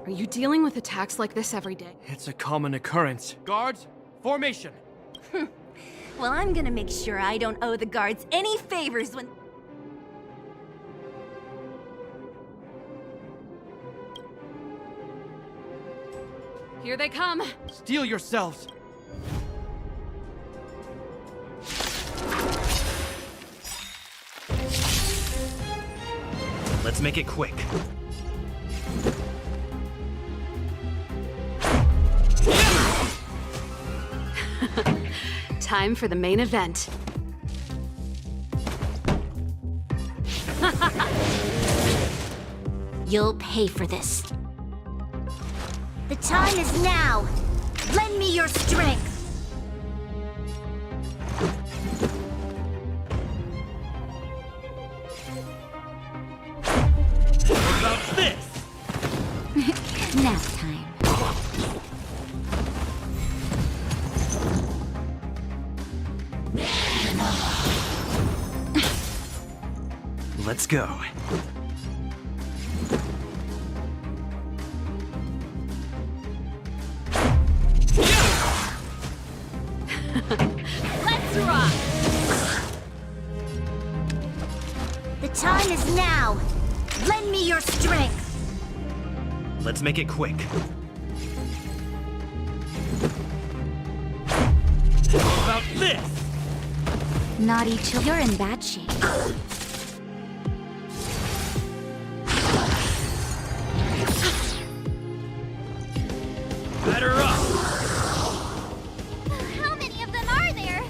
S8: Are you dealing with attacks like this every day?
S9: It's a common occurrence.
S11: Guards, formation.
S5: Well, I'm gonna make sure I don't owe the guards any favors when...
S8: Here they come!
S11: Steel yourselves!
S10: Let's make it quick.
S8: Time for the main event.
S14: You'll pay for this. The time is now. Lend me your strength.
S11: What about this?
S14: Nap time.
S10: Let's go.
S14: Let's rock! The time is now. Lend me your strength.
S10: Let's make it quick.
S11: What about this?
S14: Naughty children. You're in bad shape.
S11: Batter up!
S6: How many of them are there?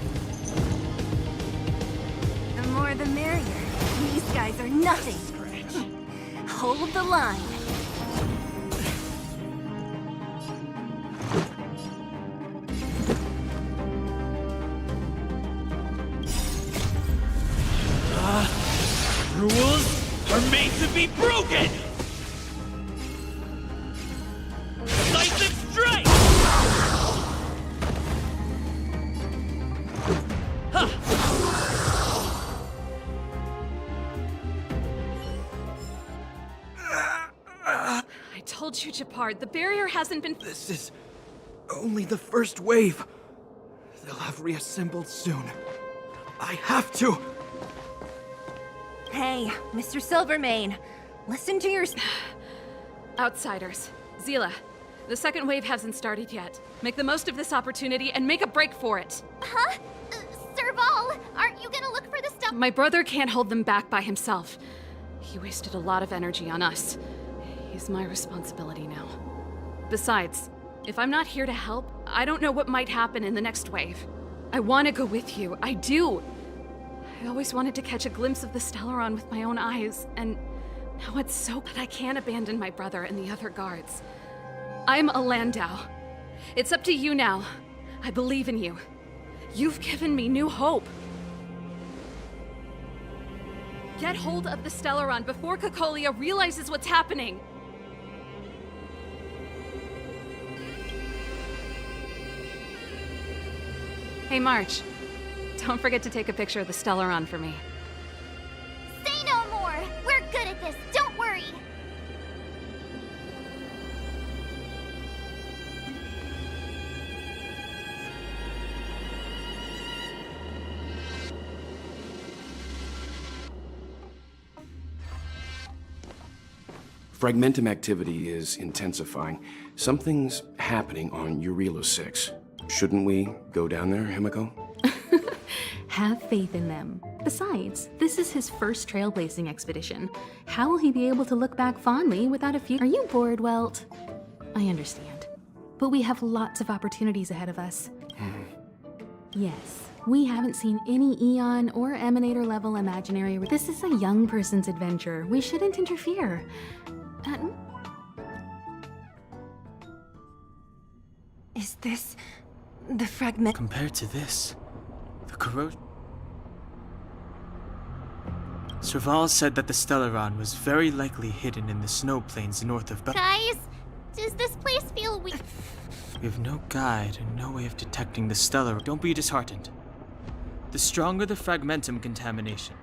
S5: The more the merrier. These guys are nothing. Hold the line.
S11: Rules are made to be broken! Decisive strike! Huh.
S8: I told you, Japard, the barrier hasn't been...
S9: This is only the first wave. They'll have reassembled soon. I have to!
S5: Hey, Mr. Silvermane, listen to your...
S8: Outsiders. Zila, the second wave hasn't started yet. Make the most of this opportunity and make a break for it.
S6: Huh? Serval, aren't you gonna look for the stuff?
S8: My brother can't hold them back by himself. He wasted a lot of energy on us. He's my responsibility now. Besides, if I'm not here to help, I don't know what might happen in the next wave. I want to go with you. I do. I always wanted to catch a glimpse of the Stellaron with my own eyes, and now it's so that I can't abandon my brother and the other guards. I'm a Landau. It's up to you now. I believe in you. You've given me new hope. Get hold of the Stellaron before Cocolia realizes what's happening. Hey, March. Don't forget to take a picture of the Stellaron for me.
S6: Say no more! We're good at this, don't worry!
S12: Fragmentum activity is intensifying. Something's happening on Urilo 6. Shouldn't we go down there, Himiko?
S15: Have faith in them. Besides, this is his first trailblazing expedition. How will he be able to look back fondly without a few— Are you bored, Welt? I understand. But we have lots of opportunities ahead of us. Yes, we haven't seen any Eon or Emanator level imaginary— This is a young person's adventure. We shouldn't interfere.
S5: Is this the fragment?
S4: Compared to this, the corrosion. Serval said that the Stellaron was very likely hidden in the snow plains north of
S6: Guys, does this place feel weak?
S4: We have no guide and no way of detecting the Stellaron. Don't be disheartened. The stronger the fragmentum contamination,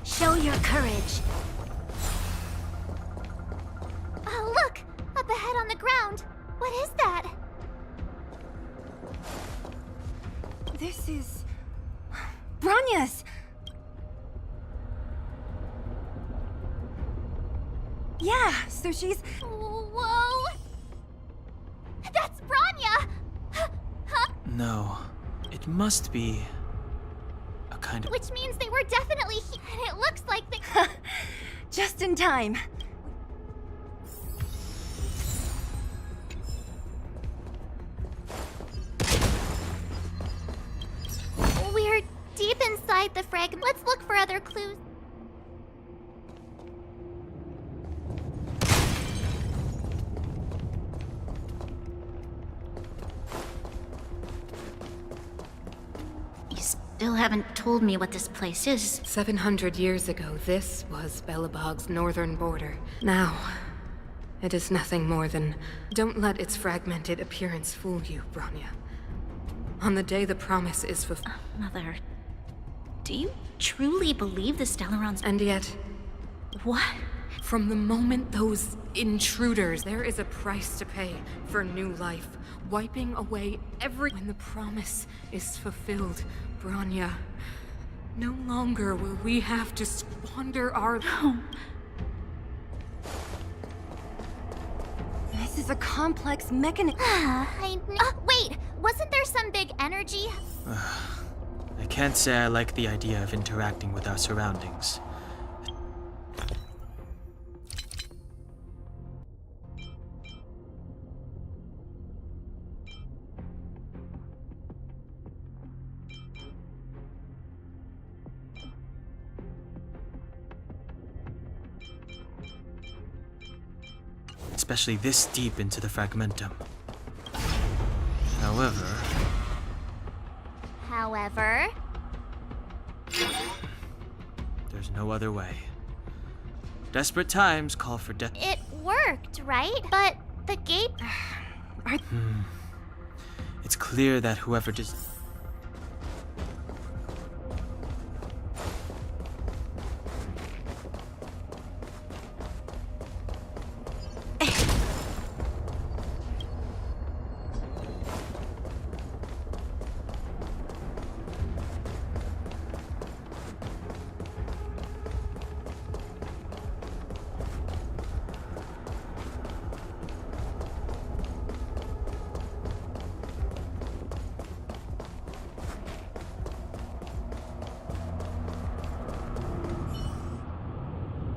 S14: Show your courage.
S6: Oh, look! Up ahead on the ground! What is that?
S5: This is... Bronya's! Yeah, so she's...
S6: Whoa! That's Bronya! Huh?
S4: no, it must be a kind of.
S6: Which means they were definitely here, and it looks like they...
S5: Just in time.
S6: We're deep inside the fragment. Let's look for other clues.
S14: You still haven't told me what this place is.
S3: 700 years ago, this was Belobog's northern border. Now, it is nothing more than... Don't let its fragmented appearance fool you, Bronya. On the day the promise is fulfilled...
S14: Mother, do you truly believe the Stellaron's...
S3: And yet...
S14: What?
S3: From the moment those intruders, there is a price to pay for new life. Wiping away every... When the promise is fulfilled, Bronya, no longer will we have to squander our...
S14: No.
S5: This is a complex mechanism.
S6: Wait! Wasn't there some big energy?
S4: I can't say I like the idea of interacting with our surroundings. Especially this deep into the fragmentum.
S6: However...
S4: There's no other way. Desperate times call for death.
S6: It worked, right? But the gate...
S4: It's clear that whoever does...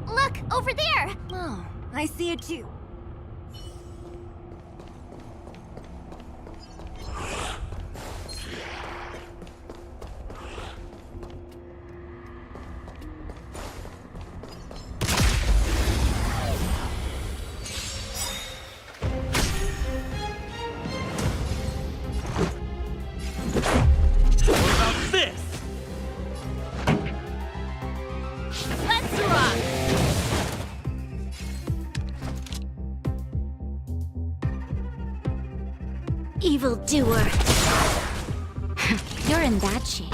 S6: Look, over there!
S5: Oh, I see it too.
S11: What about this?
S6: Let's rock!
S14: evildoer. You're in bad shape.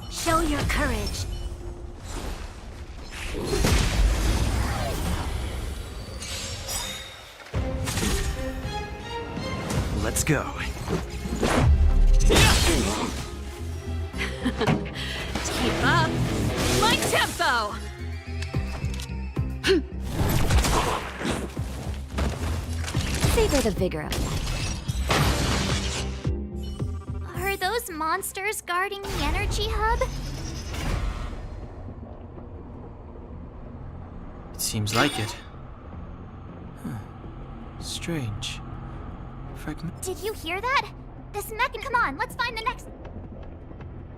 S14: Show your courage.
S10: Let's go.
S7: Keep up my tempo!
S14: Savor the vigor of life.
S6: Are those monsters guarding the energy hub?
S4: It seems like it. Huh. Strange. Fragment.
S6: Did you hear that? This mech. Come on, let's find the next.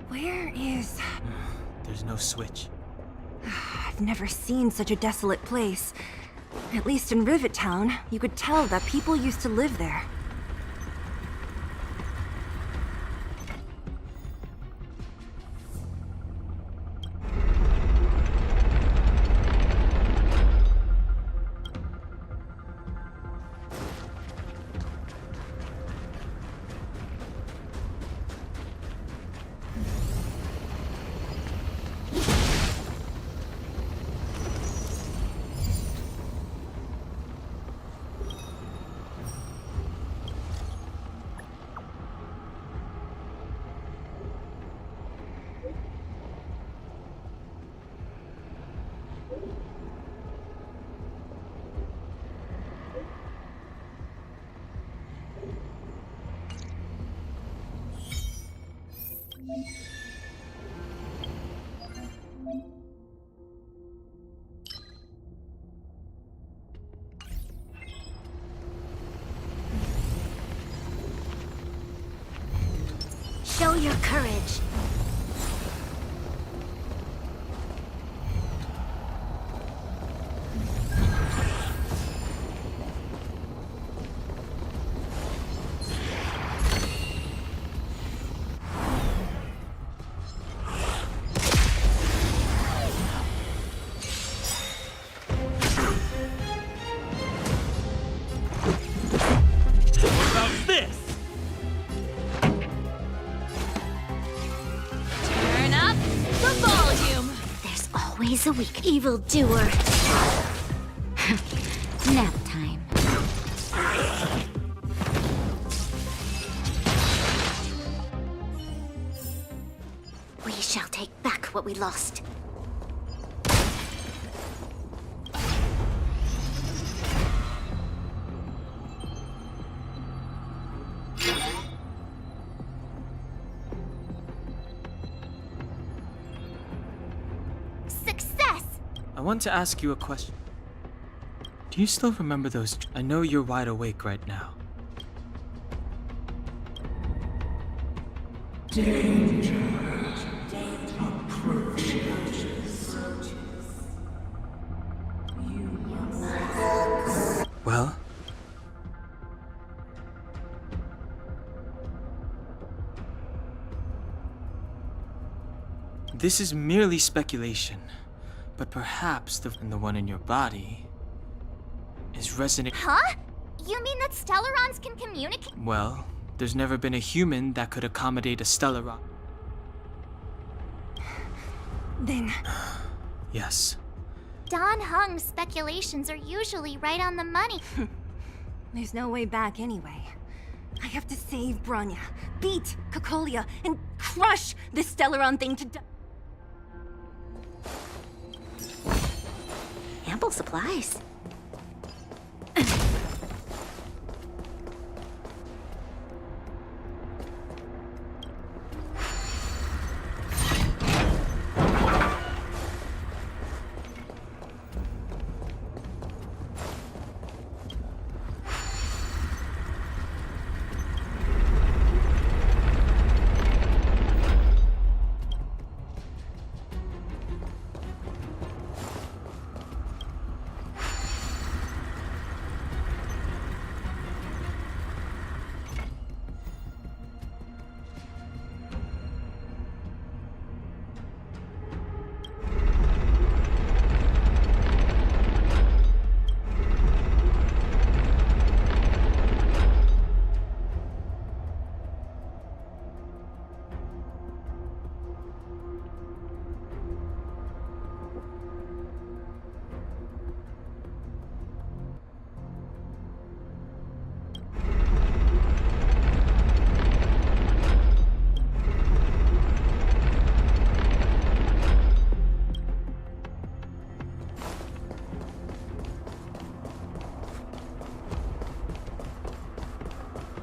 S5: Where is...
S4: There's no switch.
S5: I've never seen such a desolate place. At least in Rivet Town, you could tell that people used to live there.
S14: Show your courage. Always a weak evildoer. Nap time. We shall take back what we lost.
S4: I want to ask you a question. Do you still remember those? I know you're wide awake right now.
S16: Danger approaches. You
S4: This is merely speculation, but perhaps the one in your body is resonant.
S6: Huh? You mean that Stellarons can communicate?
S4: Well, there's never been a human that could accommodate a Stellaron.
S5: Then...
S4: Yes.
S6: Don Hung's speculations are usually right on the money.
S5: There's no way back anyway. I have to save Bronya, beat Cocolia, and crush this Stellaron thing to die.
S14: Ample supplies.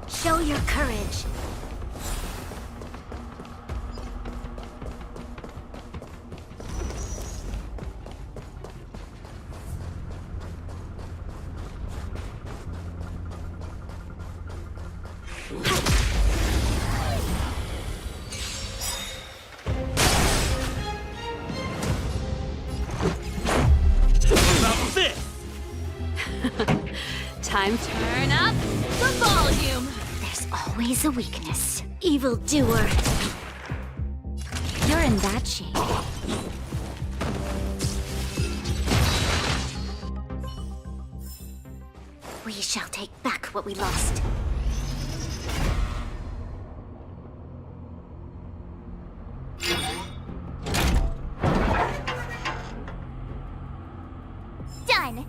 S14: Show your courage.
S8: Time to turn up the volume.
S14: There's always a weakness. Evildoer. You're in bad shape. We shall take back what we lost.
S6: Done!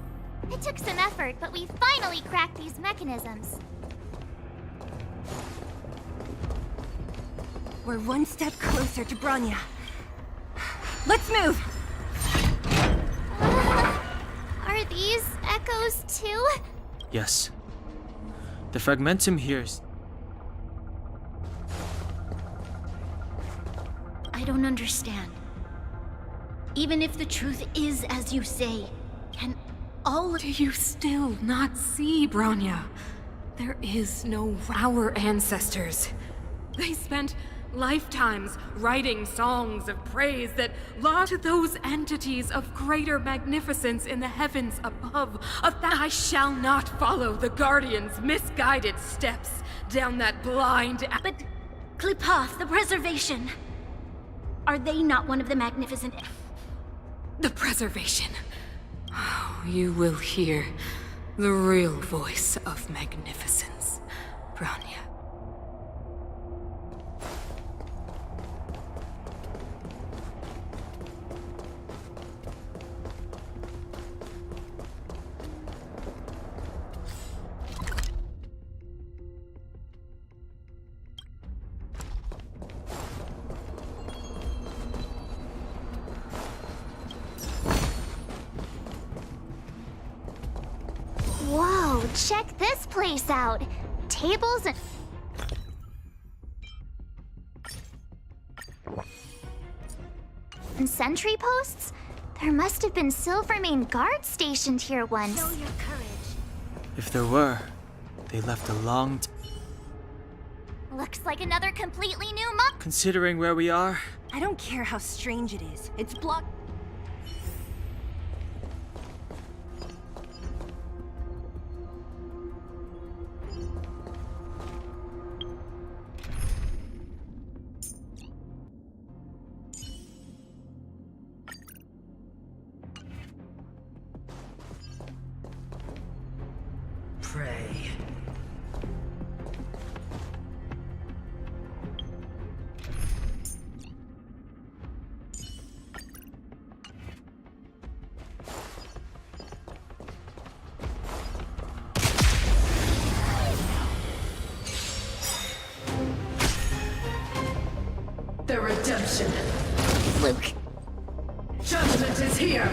S6: It took some effort, but we finally cracked these mechanisms.
S5: We're one step closer to Bronya. Let's move!
S6: Are these echoes too?
S4: Yes. The fragmentum hears.
S2: I don't understand. Even if the truth is as you say, can all...
S3: Do you still not see, Bronya? There is no our ancestors. They spent lifetimes writing songs of praise that laud to those entities of greater magnificence in the heavens above. I shall not follow the Guardian's misguided steps down that blind...
S2: But Klipoth, the Preservation... Are they not one of the magnificent...
S3: The Preservation. Oh, you will hear the real voice of magnificence, Bronya.
S6: Whoa, check this place out! Tables and sentry posts? There must have been Silvermane guards stationed here once.
S14: Show your courage.
S4: If there were, they left a long
S6: Looks like another completely new map.
S4: Considering where we are,
S5: I don't care how strange it is. It's blocked.
S3: The redemption.
S6: Luke.
S3: Judgment is here.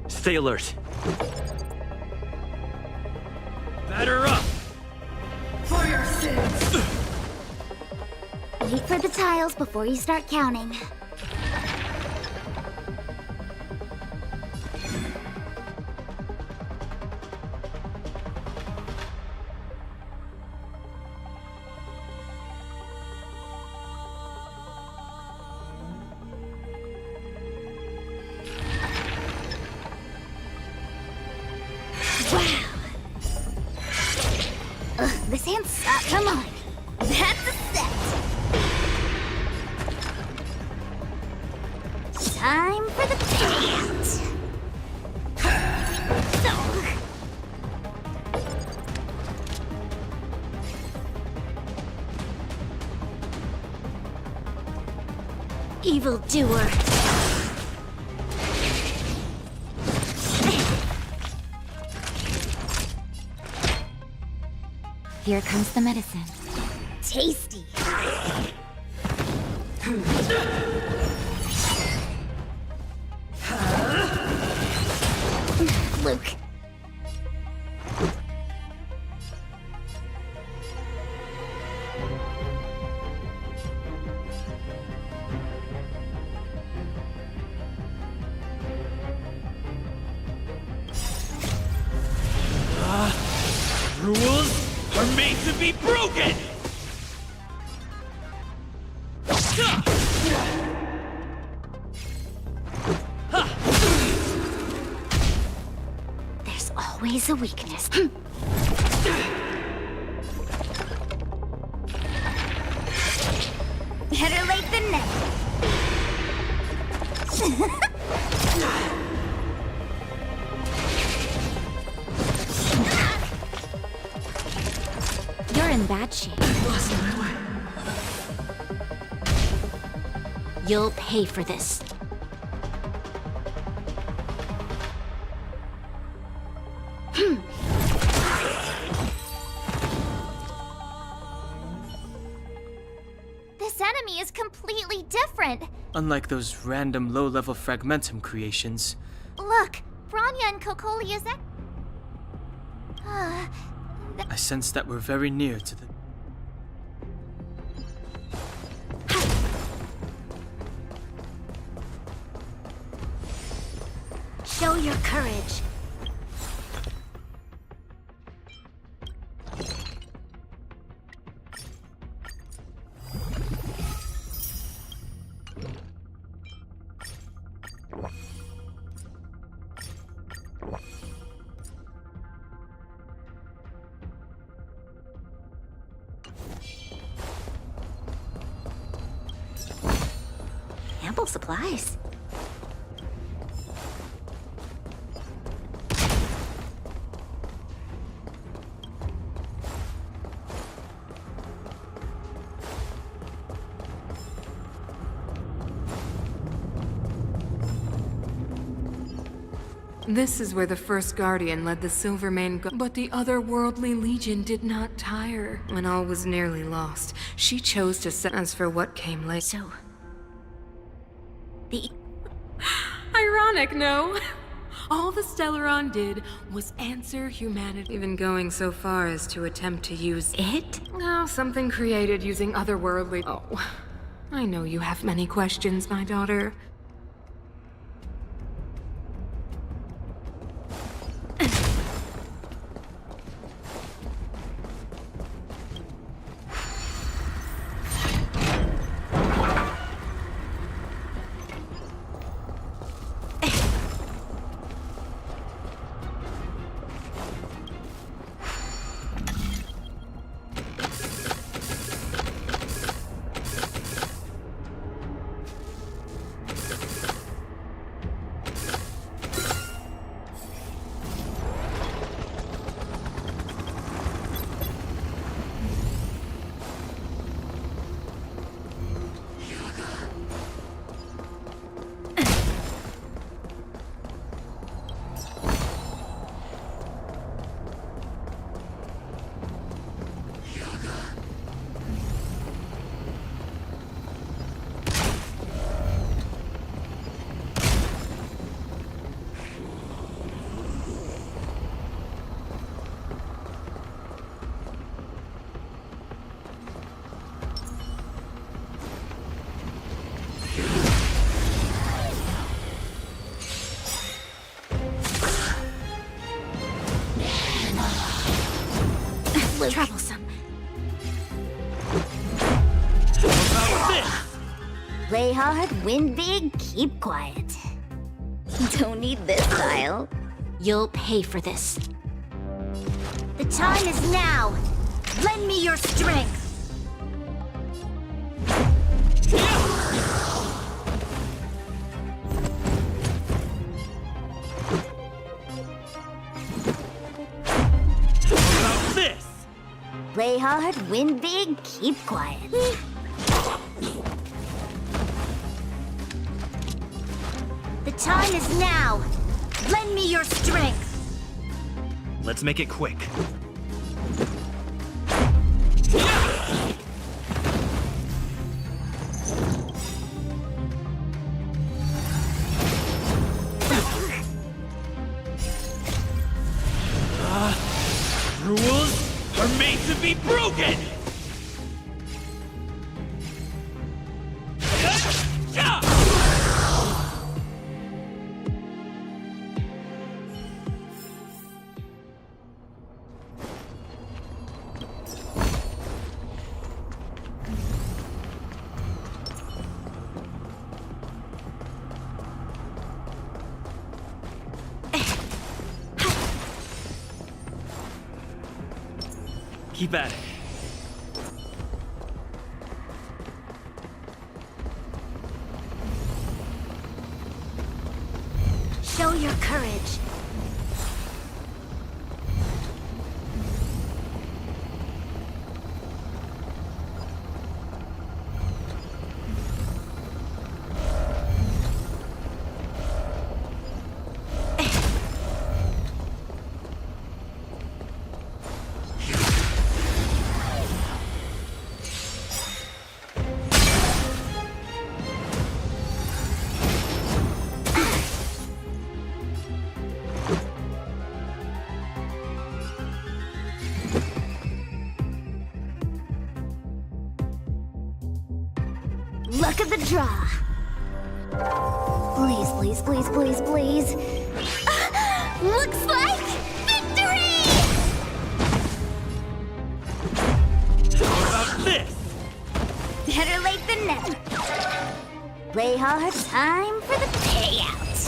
S10: Stay alert.
S11: Batter up!
S3: For your sins.
S6: Wait for the tiles before you start counting. This hand's stuck. Come on. That's a set. Time for the payout.
S14: Evildoer.
S6: Here comes the medicine. Tasty. Luke.
S11: Rules are made to be broken!
S6: There's always a weakness. Better late than never. You're in bad shape.
S3: Lost my way.
S6: You'll pay for this. This enemy is completely different.
S4: Unlike those random low-level fragmentum creations.
S6: Look, Bronya and Kokolia's
S4: I sense that we're very near to the...
S14: Show your courage.
S6: ample supplies.
S3: This is where the first Guardian led the Silvermane but the otherworldly Legion did not tire. When all was nearly lost, she chose to set as for what came later.
S14: So... the...
S3: Ironic, no? All the Stellaron did was answer humanity, even going so far as to attempt to use
S14: it?
S3: Oh, something created using otherworldly... Oh, I know you have many questions, my daughter.
S14: Play hard, win big, keep quiet. Don't need this style. You'll pay for this. The time is now. Lend me your strength.
S10: This!
S14: Play hard, win big, keep quiet. The time is now. Lend me your strength.
S10: Let's make it quick. Rules are made to be broken! Keep at it.
S14: Show your courage. Luck of the draw. Please, please, please, please, please. Looks like victory!
S10: How about this?
S14: Better late than never. Play hard, time for the payout.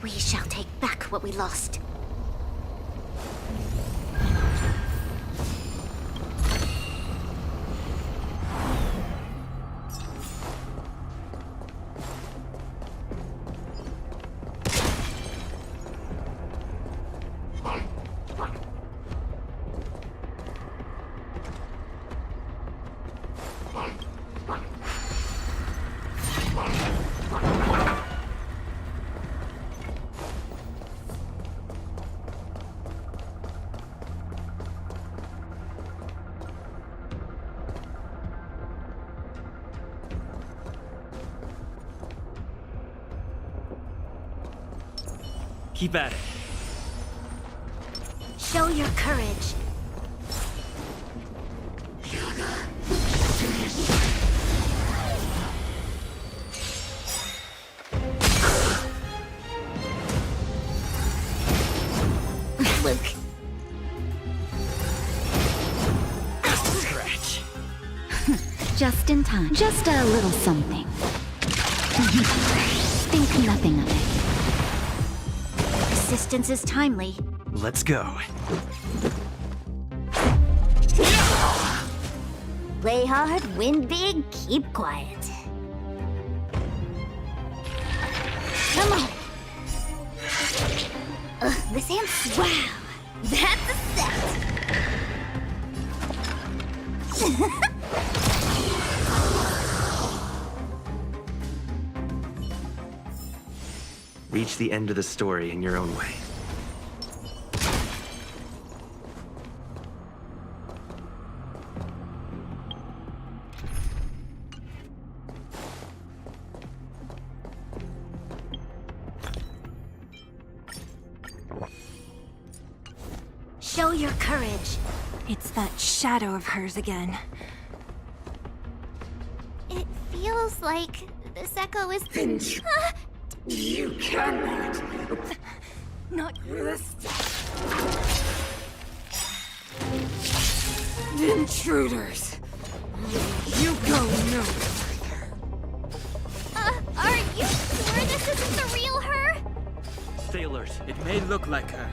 S14: We shall take back what we lost.
S10: Keep at it.
S14: Show your courage. Luke.
S10: Scratch.
S14: Just in time. Just a little something. Think nothing of it. Persistence is timely.
S10: Let's go.
S14: Play hard, win big, keep quiet. Come on. This hand's wow. That's a set.
S10: Reach the end of the story in your own way.
S5: Show your courage. It's that shadow of hers again.
S6: It feels like this echo is.
S5: You cannot. Not this.
S3: Intruders! You go no further.
S6: Are you sure this isn't the real her?
S4: Sailors, it may look like her,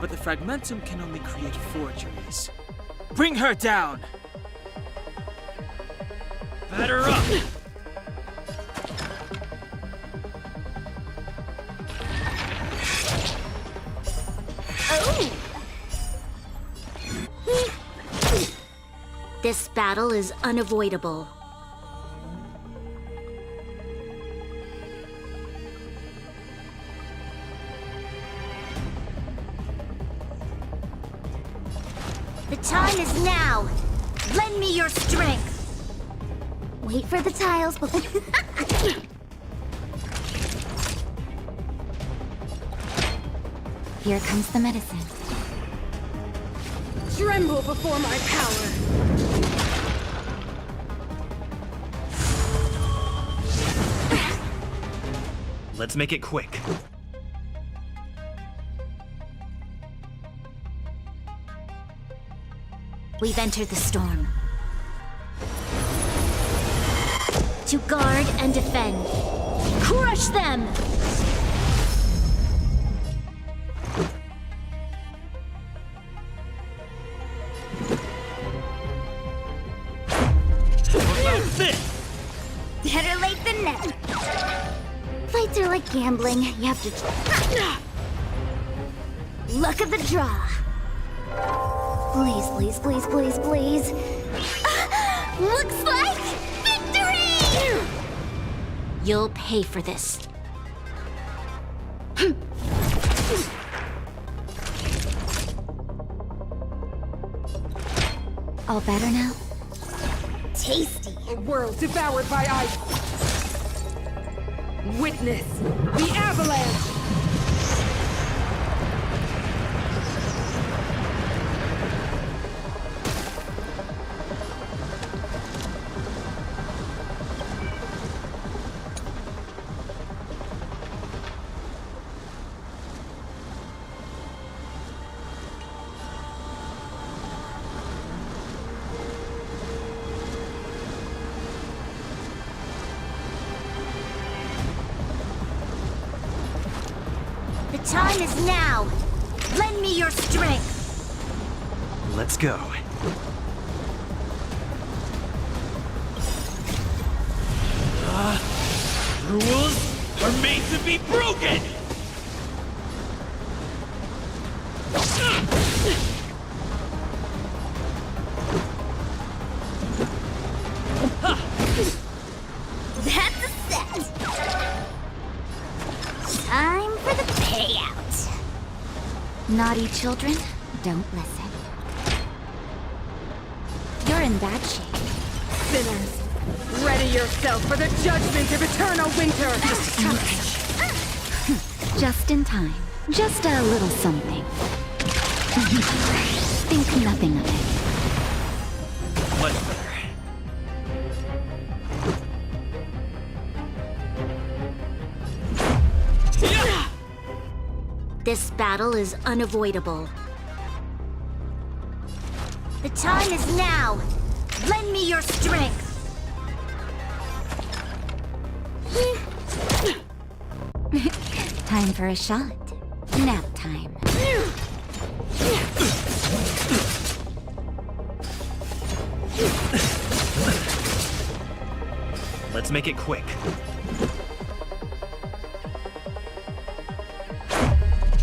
S4: but the fragmentum can only create forgeries. Bring her down!
S11: Batter up!
S14: Oh! This battle is unavoidable. The time is now! Lend me your strength!
S6: Wait for the tiles before. Here comes the medicine.
S3: Tremble before my power!
S11: Let's make it quick.
S14: We've entered the storm. To guard and defend. Crush them!
S11: What about this?
S6: Better late than never. Fights are like gambling. You have to. Luck of the draw. Please, please, please, please, please. Looks like victory!
S14: You'll pay for this.
S6: All better now? Tasty.
S3: A world devoured by ice! Witness the avalanche!
S14: The time is now! Lend me your strength!
S11: Let's go. Rules are made to be broken!
S6: That's a set. Time for the payout. Naughty children, don't listen. You're in bad shape.
S3: Sinners, ready yourself for the judgment of eternal winter!
S6: Just in time. Just a little something. Think nothing of it.
S11: Much better.
S14: This battle is unavoidable. The time is now! Lend me your strength!
S6: Time for a shot. Nap time.
S11: Let's make it quick.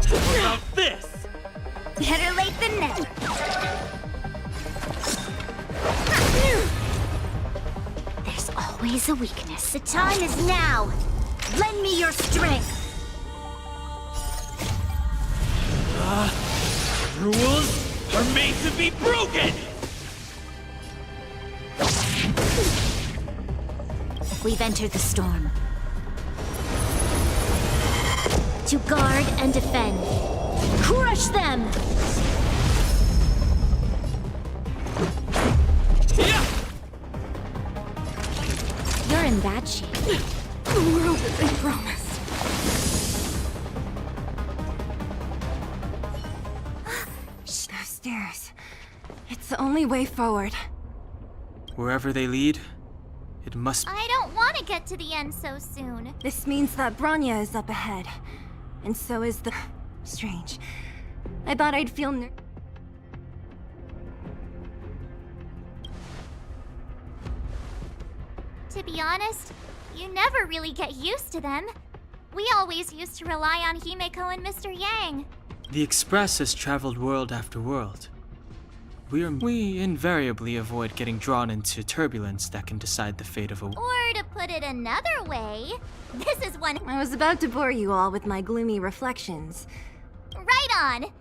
S11: What about this?
S6: Better late than never.
S14: There's always a weakness. The time is now! Lend me your strength!
S11: Rules are made to be broken!
S14: We've entered the storm. To guard and defend. Crush them!
S6: You're in bad shape.
S3: The world that they promised.
S5: Those stairs. It's the only way forward.
S4: Wherever they lead, it must...
S6: I don't want to get to the end so soon.
S5: This means that Bronya is up ahead. And so is the... Strange. I thought I'd feel
S6: To be honest, you never really get used to them. We always used to rely on Himeko and Mr. Yang.
S4: The Express has traveled world after world. We invariably avoid getting drawn into turbulence that can decide the fate of a...
S6: Or to put it another way, this is one...
S5: I was about to bore you all with my gloomy reflections.
S6: Right on!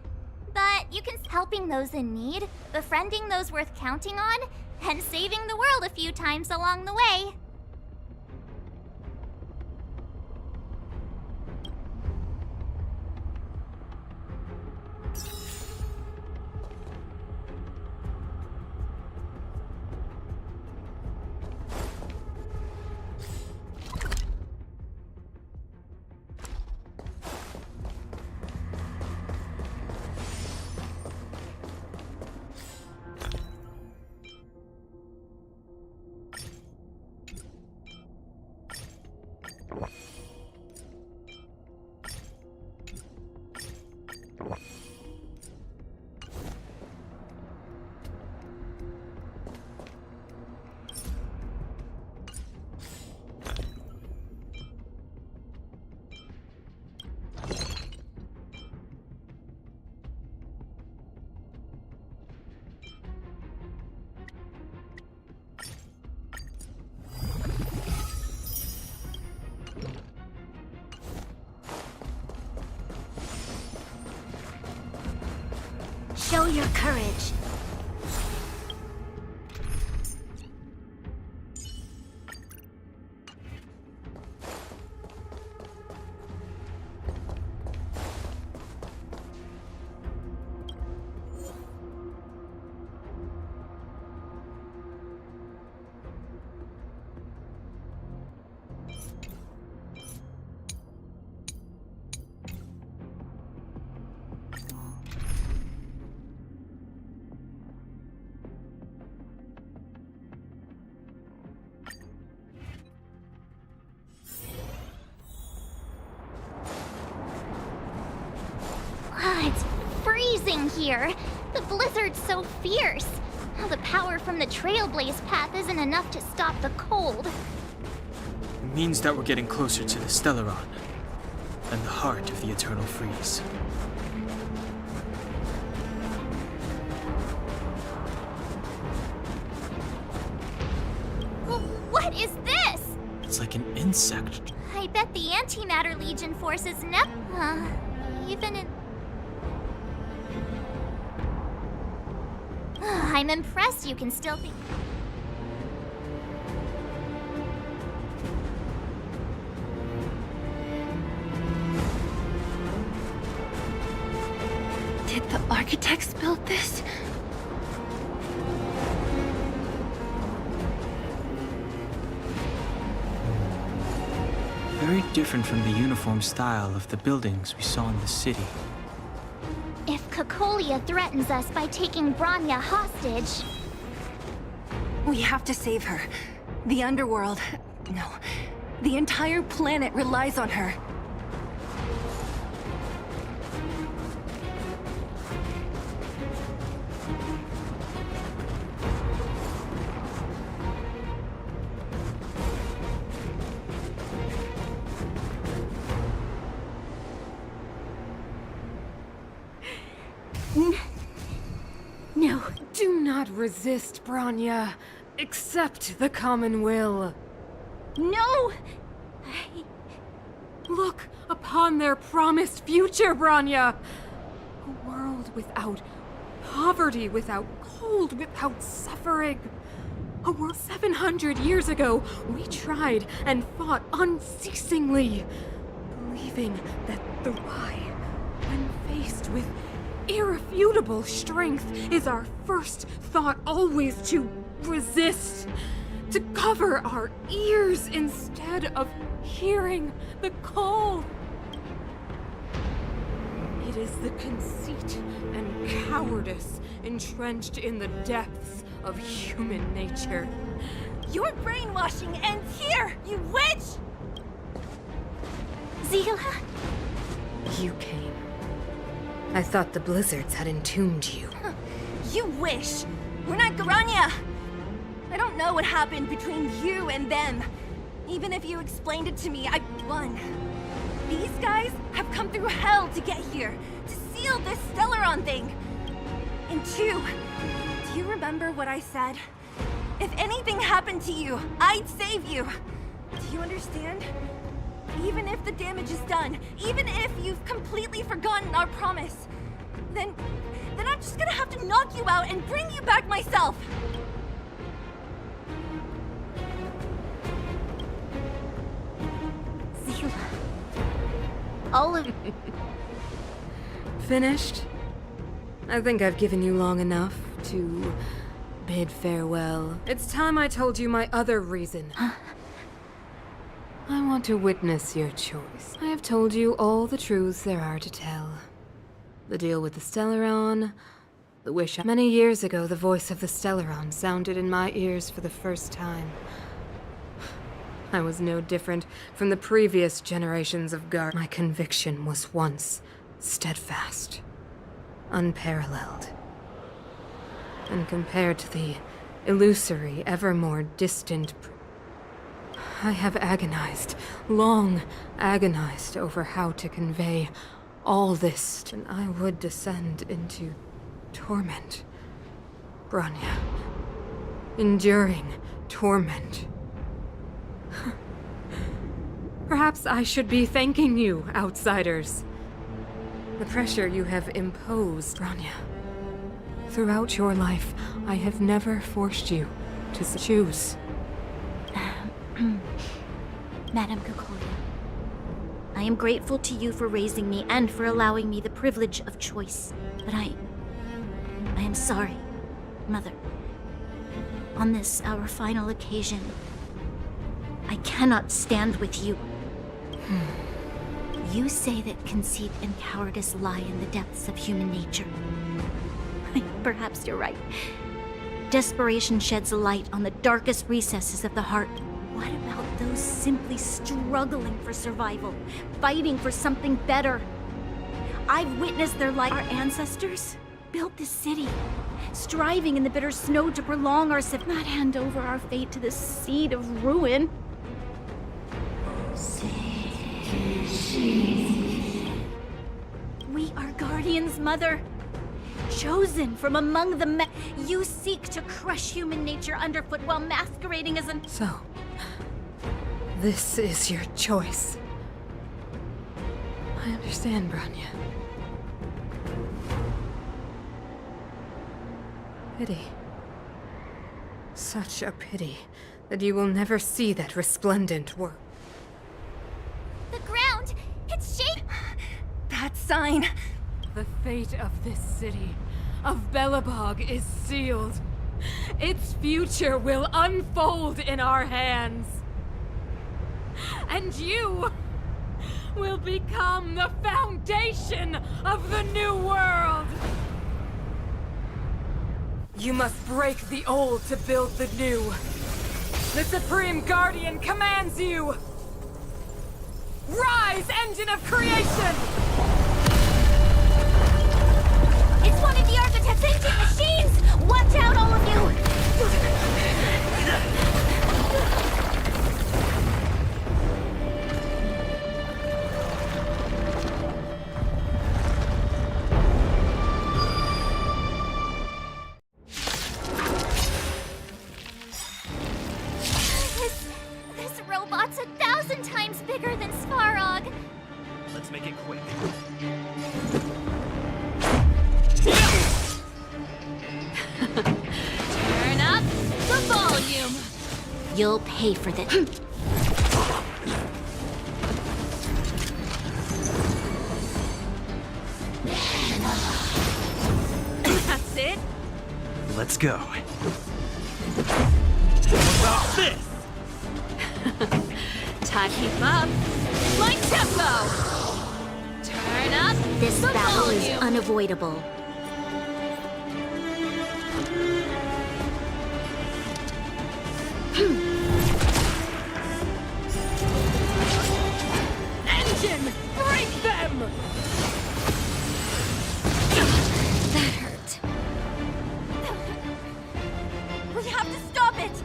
S6: But you can helping those in need, befriending those worth counting on, and saving the world a few times along the way.
S14: Show your courage.
S6: It's freezing here. The blizzard's so fierce. The power from the Trailblaze path isn't enough to stop the cold.
S4: It means that we're getting closer to the Stellaron, and the heart of the Eternal Freeze.
S6: What is this?
S4: It's like an insect.
S6: I bet the Antimatter Legion forces even in... I'm impressed you can still think...
S5: Did the architects build this?
S4: Very different from the uniform style of the buildings we saw in the city.
S6: If Cocolia threatens us by taking Bronya hostage...
S5: We have to save her. The underworld... No. The entire planet relies on her.
S3: No. Do not resist, Bronya. Accept the common will.
S6: No!
S3: Look upon their promised future, Bronya! A world without poverty, without cold, without suffering. A world 700 years ago, we tried and fought unceasingly, believing that the why, when faced with irrefutable strength, is our first thought always to resist, to cover our ears instead of hearing the call. It is the conceit and cowardice entrenched in the depths of human nature.
S5: Your brainwashing ends here, you witch!
S2: Zila?
S3: You came. I thought the blizzards had entombed you.
S5: You wish! We're not Garanya! I don't know what happened between you and them. Even if you explained it to me, I won. These guys have come through hell to get here, to seal this Stellaron thing. And two, do you remember what I said? If anything happened to you, I'd save you. Do you understand? Even if the damage is done, even if you've completely forgotten our promise, then I'm just gonna have to knock you out and bring you back myself.
S2: Zila. All of...
S3: Finished? I think I've given you long enough to bid farewell. It's time I told you my other reason. I want to witness your choice. I have told you all the truths there are to tell. The deal with the Stellaron, the wish. Many years ago, the voice of the Stellaron sounded in my ears for the first time. I was no different from the previous generations of Guard. My conviction was once steadfast, unparalleled. And compared to the illusory, ever more distant... I have agonized, long agonized over how to convey all this, and I would descend into torment. Bronya. Enduring torment. Perhaps I should be thanking you, outsiders. The pressure you have imposed, Bronya. Throughout your life, I have never forced you to choose.
S2: Madame Kokolia, I am grateful to you for raising me and for allowing me the privilege of choice. But I am sorry, Mother. On this, our final occasion, I cannot stand with you. You say that conceit and cowardice lie in the depths of human nature. Perhaps you're right. Desperation sheds a light on the darkest recesses of the heart. What about those simply struggling for survival, fighting for something better? I've witnessed their life. Our ancestors built this city, striving in the bitter snow to prolong our not hand over our fate to the seed of ruin. We are guardians, Mother. Chosen from among the you seek to crush human nature underfoot while masquerading as an...
S3: So, this is your choice. I understand, Bronya. Pity. Such a pity that you will never see that resplendent work.
S6: The ground! It's shaking!
S5: That sign!
S3: The fate of this city, of Belobog, is sealed. Its future will unfold in our hands. And you will become the foundation of the new world. You must break the old to build the new. The Supreme Guardian commands you. Rise, engine of creation!
S6: It's one of the architect's ancient machines! Watch out, all of you! This robot's 1,000 times bigger than Svarog.
S11: Let's make it quick.
S7: Turn up the volume.
S2: You'll pay for this.
S7: That's it.
S11: Let's go. What about this?
S7: Time keep up. Like tempo. Turn up
S2: This
S7: the
S2: battle is
S7: volume.
S2: unavoidable.
S3: Engine! Break them!
S14: That hurt.
S6: We have to stop it!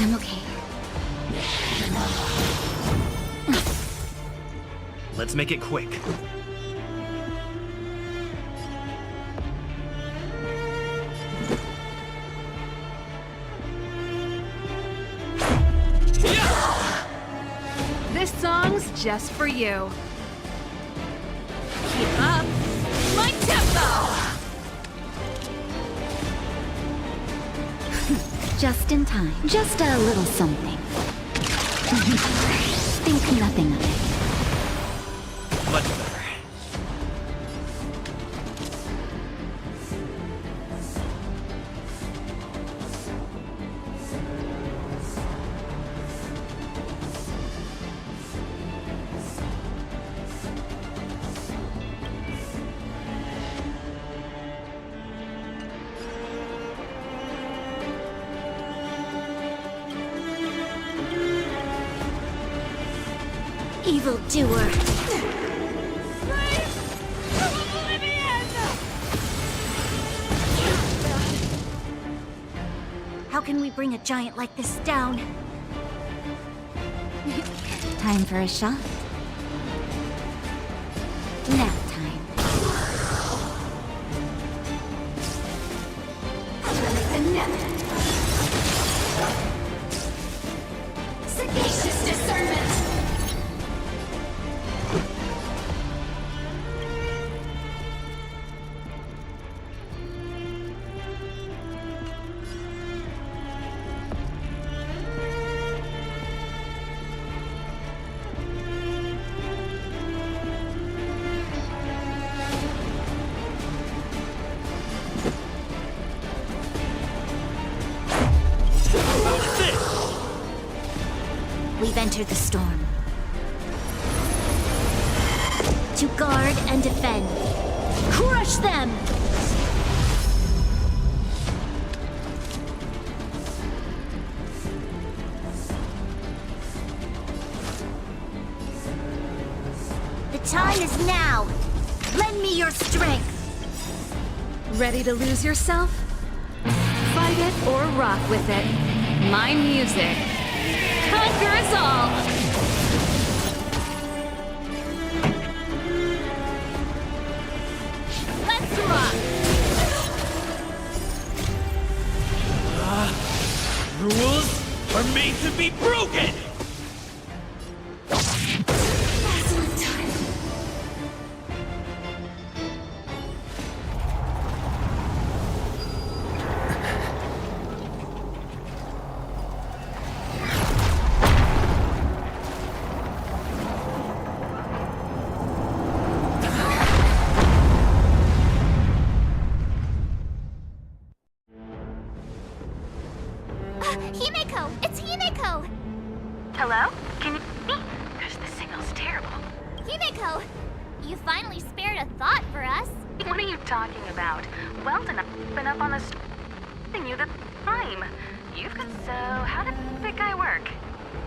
S14: I'm okay.
S11: Let's make it quick.
S3: This song's just for you. Keep up my tempo!
S14: Just in time. Just a little something. Think nothing of it.
S11: Much better.
S14: Evildoer. How can we bring a giant like this down? Time for a shot. Nap time. Sagacious discernment. We've entered the storm. To guard and defend. Crush them! The time is now! Lend me your strength!
S3: Ready to lose yourself? Fight it or rock with it. My music. Conquer us all! Let's rock!
S11: Rules are made to be broken!
S6: Himeko! It's Himeko!
S3: Hello? Can you hear me? Gosh, the signal's terrible.
S6: Himeko! You finally spared a thought for us.
S3: What are you talking about? Weldon, I've been up on the you the time. You've got so how did that guy work?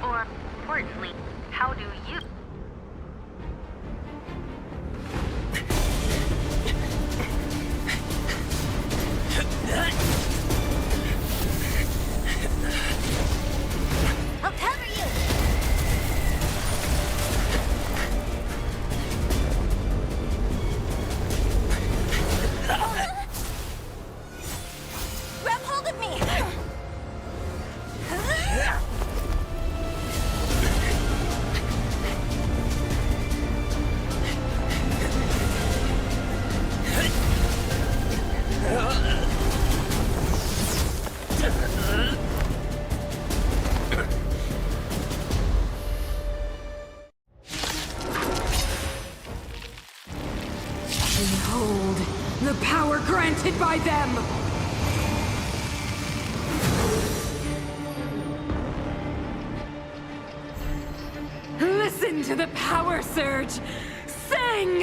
S3: Or importantly, how do you
S6: I'll cover you! Grab hold of me!
S3: Behold the power granted by them! into the power surge. Sing!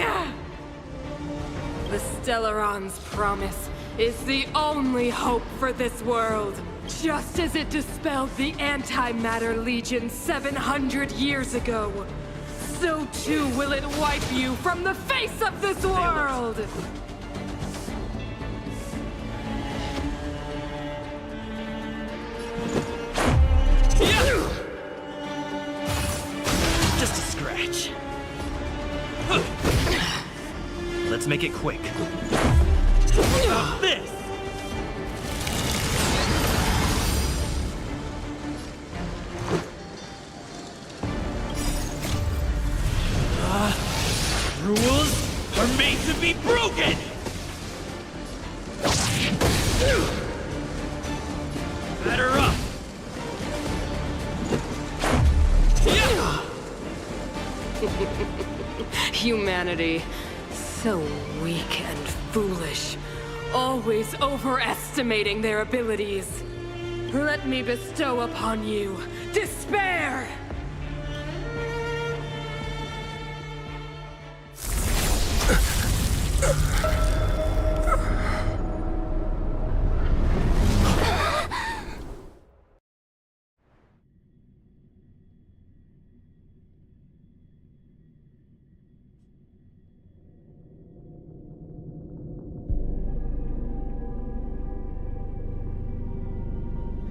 S3: The Stellaron's promise is the only hope for this world. Just as it dispelled the Antimatter Legion 700 years ago, so too will it wipe you from the face of this world!
S10: Just a scratch. Let's make it quick. This! Rules are made to be broken! Batter up!
S3: Humanity, so weak and foolish, always overestimating their abilities. Let me bestow upon you despair!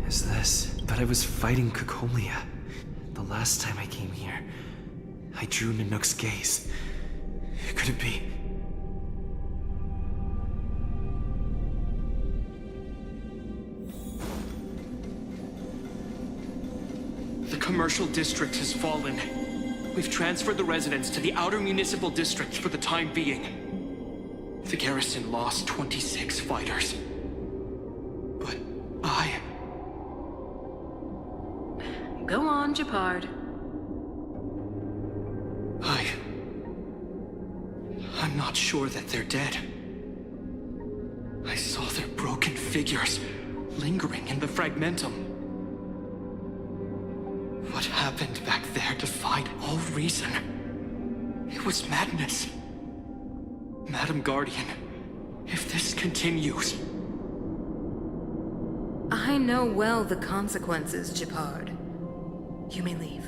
S9: Is this? But I was fighting Cocolia. The last time I came here, I drew Nanook's gaze. Could it be?
S16: The commercial district has fallen. We've transferred the residents to the outer municipal district for the time being. The garrison lost 26 fighters. But
S3: Go on, Japard.
S16: I'm not sure that they're dead. I saw their broken figures lingering in the fragmentum. What happened back there defied all reason. It was madness. Madam Guardian, if this continues...
S3: I know well the consequences, Japard. You may leave.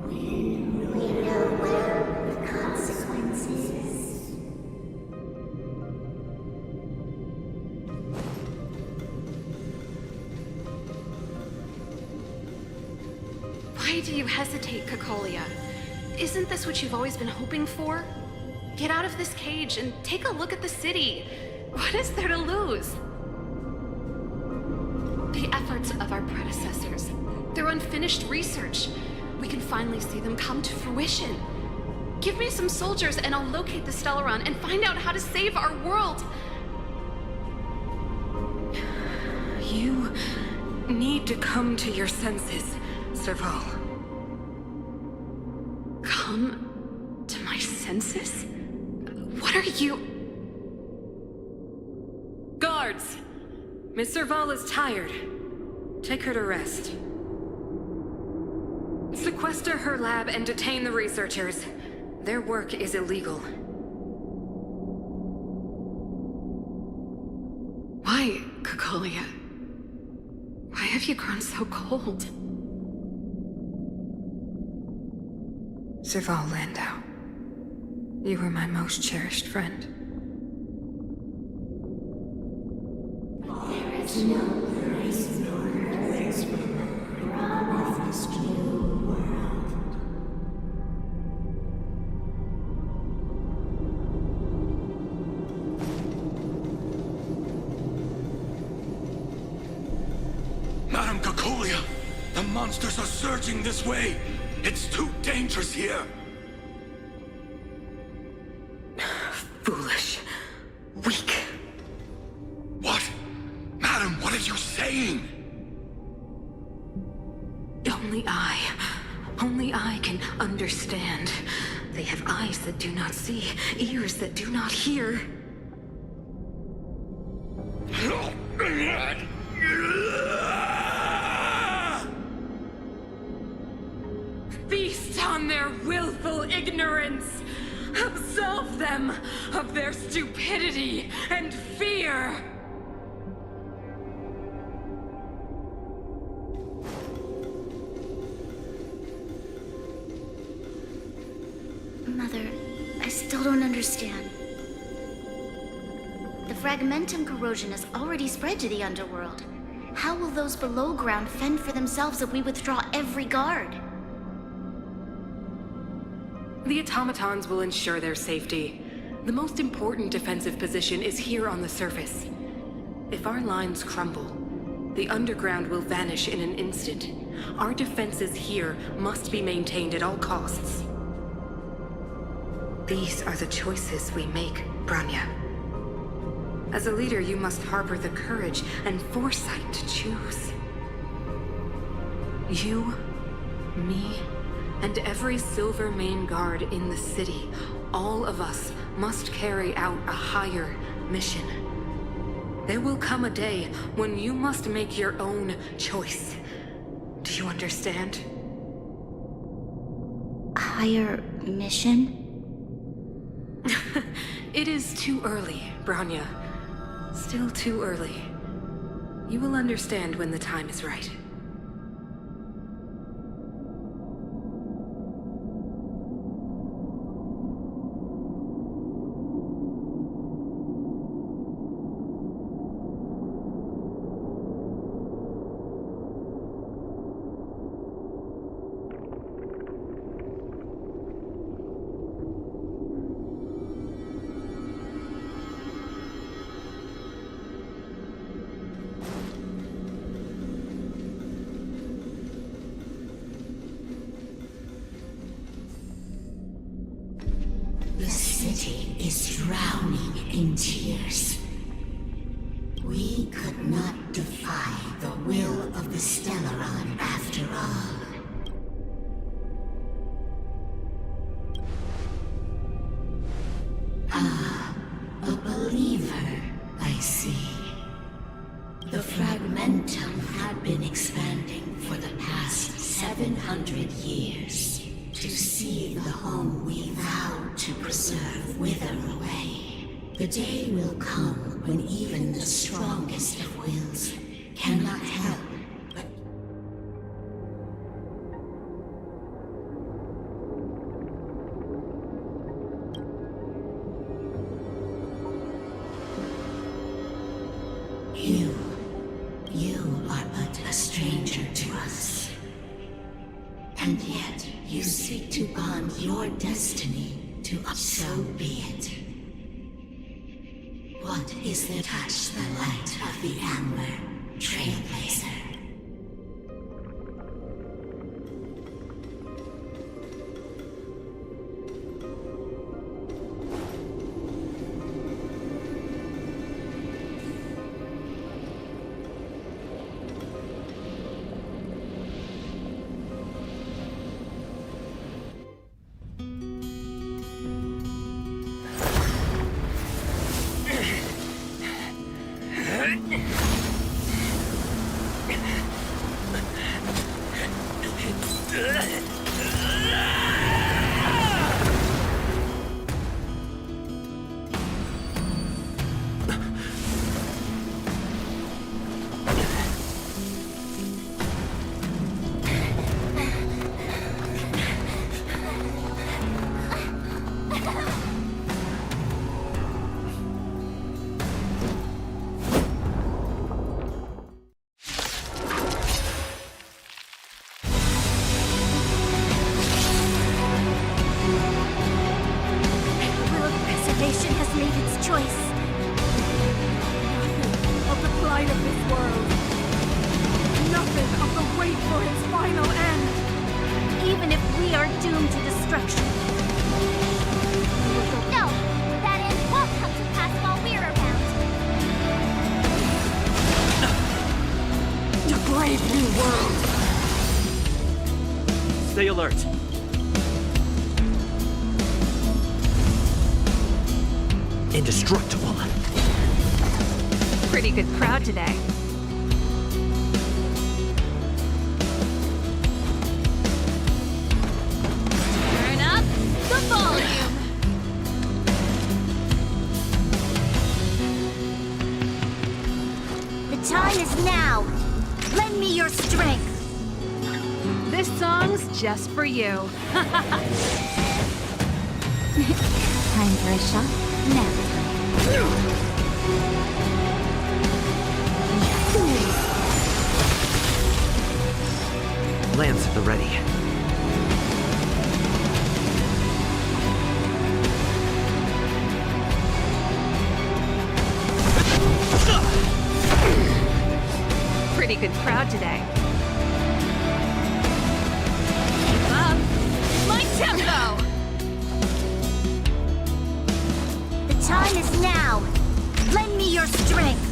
S14: We know well the consequences.
S8: Why do you hesitate, Cocolia? Isn't this what you've always been hoping for? Get out of this cage and take a look at the city. What is there to lose? The efforts of our predecessors, their unfinished research, we can finally see them come to fruition. Give me some soldiers and I'll locate the Stellaron and find out how to save our world.
S3: You need to come to your senses, Serval.
S8: Come to my senses? What are you...
S3: Guards! Miss Serval is tired. Take her to rest. Sequester her lab and detain the researchers. Their work is illegal.
S8: Why, Cocolia? Why have you grown so cold?
S3: Serval Landau, you were my most cherished friend.
S14: There is no place for earth promised new world.
S17: Madam Cocolia, the monsters are surging this way. It's too dangerous here.
S3: Foolish. Weak.
S17: What? Madam, what are you saying?
S3: Only I can understand. They have eyes that do not see, ears that do not hear. Feast! them of their stupidity and fear.
S2: Mother, I still don't understand. The fragmentum corrosion has already spread to the underworld. How will those below ground fend for themselves if we withdraw every guard?
S3: The automatons will ensure their safety. The most important defensive position is here on the surface. If our lines crumble, the underground will vanish in an instant. Our defenses here must be maintained at all costs. These are the choices we make, Branya. As a leader, you must harbor the courage and foresight to choose. You, me, and every Silver Main guard in the city, all of us must carry out a higher mission. There will come a day when you must make your own choice. Do you understand?
S2: Higher mission?
S3: It is too early, Branya. Still too early. You will understand when the time is right.
S14: The city is drowning in tears. We could not defy the will of the Stellaron after all. Ah, a believer, I see. The fragmentum had been expanding for the past 700 years. To see the home we vowed to preserve wither away. The day will come when even the strongest of wills cannot help but... You are but a stranger to us. And yet, you seek to bond your destiny to us. So be it. What is there? Touch the light of the Amber Trailblazer.
S10: Stay alert. Indestructible.
S8: Pretty good crowd today.
S7: Turn up the volume.
S14: time is now. Lend me your strength.
S8: This song's just for you.
S14: Time for a shot. Now.
S10: Lance at the ready.
S8: Pretty good crowd today. Keep up. My tempo!
S14: The time is now. Lend me your strength.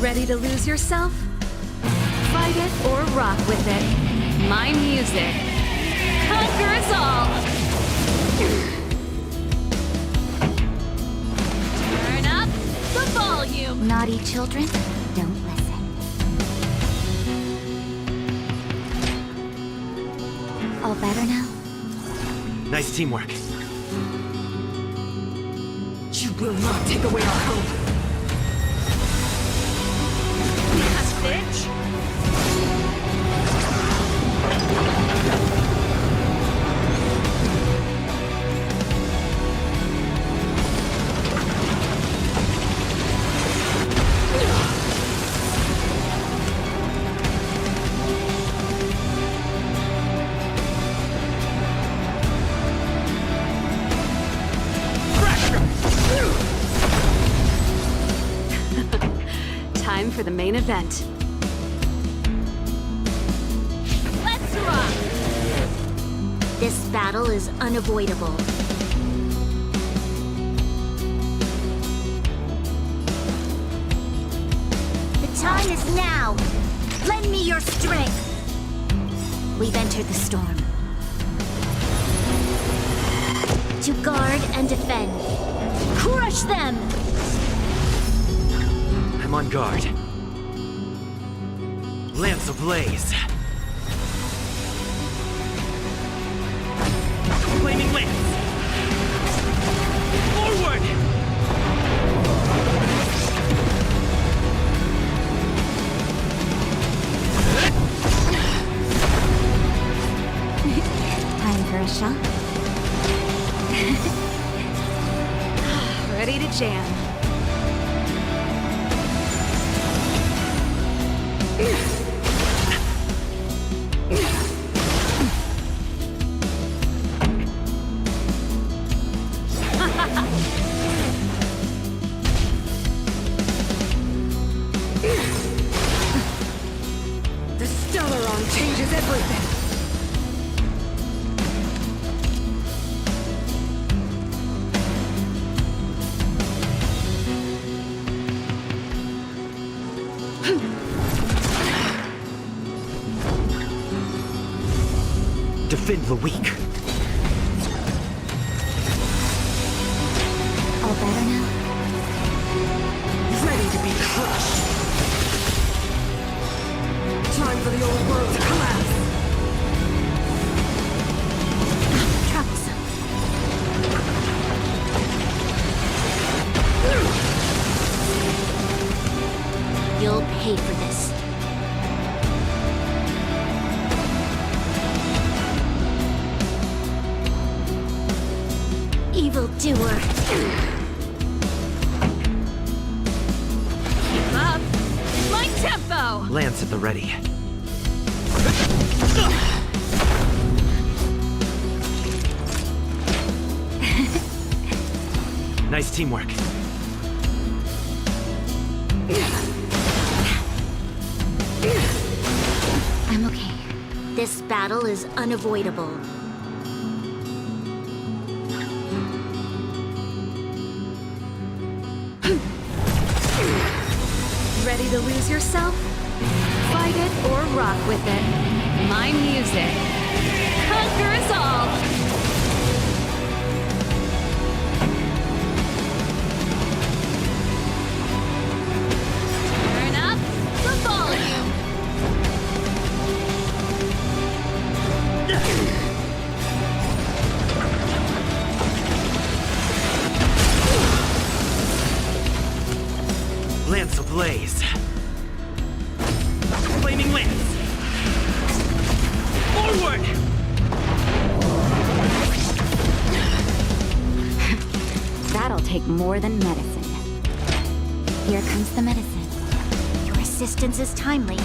S8: Ready to lose yourself? Fight it or rock with it. My music conquers all. Turn up the volume.
S14: Naughty children, don't listen. All better now?
S10: Nice teamwork.
S8: You will not take away our hope. Yes, bitch. Time for the main event.
S14: Let's rock! This battle is unavoidable. The time is now. Lend me your strength. We've entered the storm. To guard and defend. Crush them!
S10: I'm on guard. Lance ablaze. Flaming lance. Forward!
S14: Time for a shot.
S8: Ready to jam.
S14: The Stellaron changes everything.
S10: Defend the weak.
S14: All better now?
S16: Ready to be crushed. Time for the old world to collapse.
S14: Troublesome. You'll pay for this. Evildoer.
S8: Keep up. My tempo.
S10: Lance at the ready. Nice teamwork.
S14: I'm okay. This battle is unavoidable.
S8: Ready to lose yourself? Fight it or rock with it. My music conquers all. Turn up the volume.
S10: Lance ablaze. Flaming lance. Forward!
S14: That'll take more than medicine. Here comes the medicine.
S2: Your assistance is timely.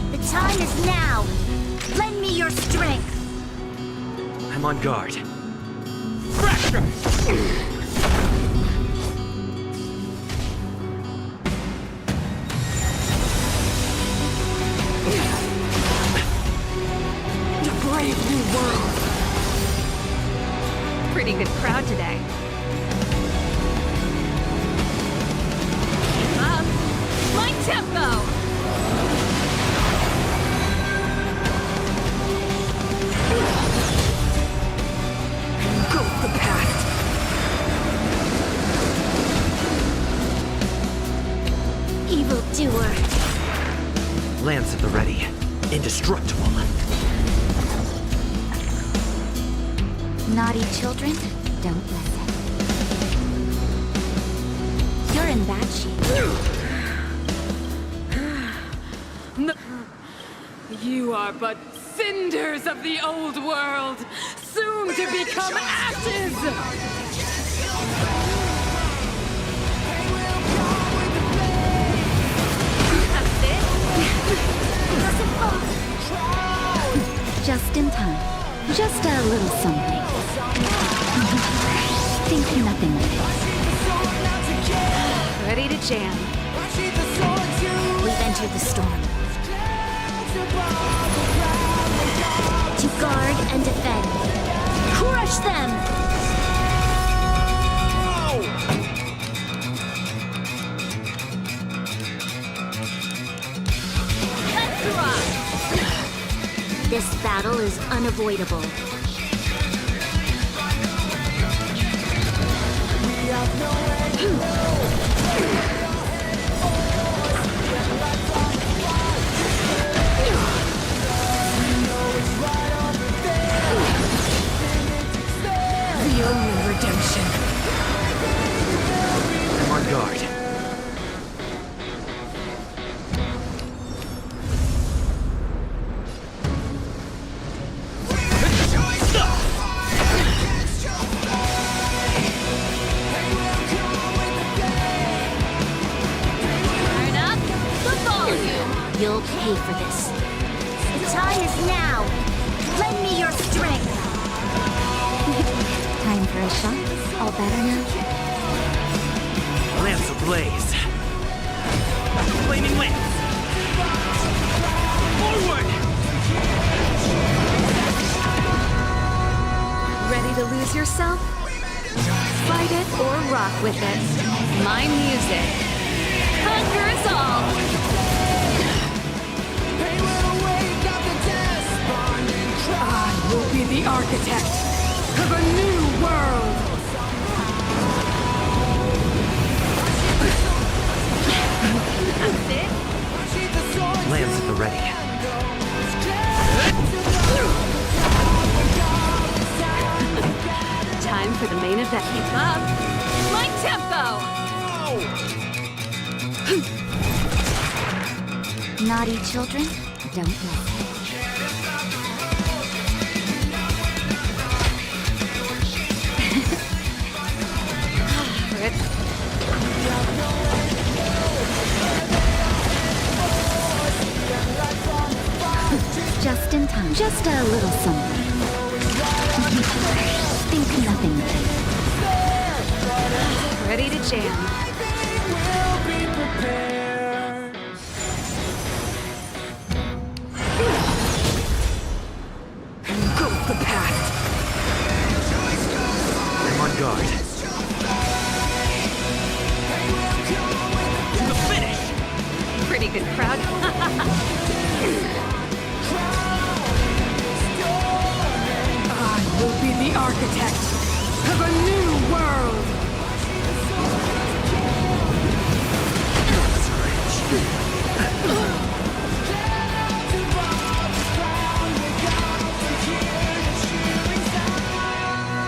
S2: The time is now. Lend me your strength.
S10: I'm on guard. Fracture!
S3: To brave new world.
S8: Pretty good crowd today.
S3: Keep up. My tempo.
S8: Go the past.
S2: Evildoer.
S10: Lance at the ready. Indestructible.
S14: Naughty children, don't listen. You're in bad shape.
S3: You are but cinders of the old world, soon to become ashes!
S14: Just in time. Just a little something. Think nothing of it.
S8: Ready to jam.
S2: We've entered the storm. To guard and defend. Crush them! Let's rock! This battle is unavoidable.
S3: The only redemption.
S10: I'm on guard.
S2: Turn up the volume. You'll pay for this. The time is now. Lend me your strength.
S14: Time for a shot? All better now?
S10: Lance ablaze. Flaming lance. Forward!
S8: Ready to lose yourself? Fight it or rock with it. My music. Conquer us all!
S3: I will be the architect of a new world!
S10: Lance at the ready.
S8: Time for the main event.
S3: Keep up! My tempo!
S14: Naughty children, don't listen. Just in time. Just a little something. Think nothing of it.
S8: Ready to jam.
S3: Go the past.
S10: I'm on guard. To the finish!
S8: Pretty good crowd.
S3: I will be the architect of a new world!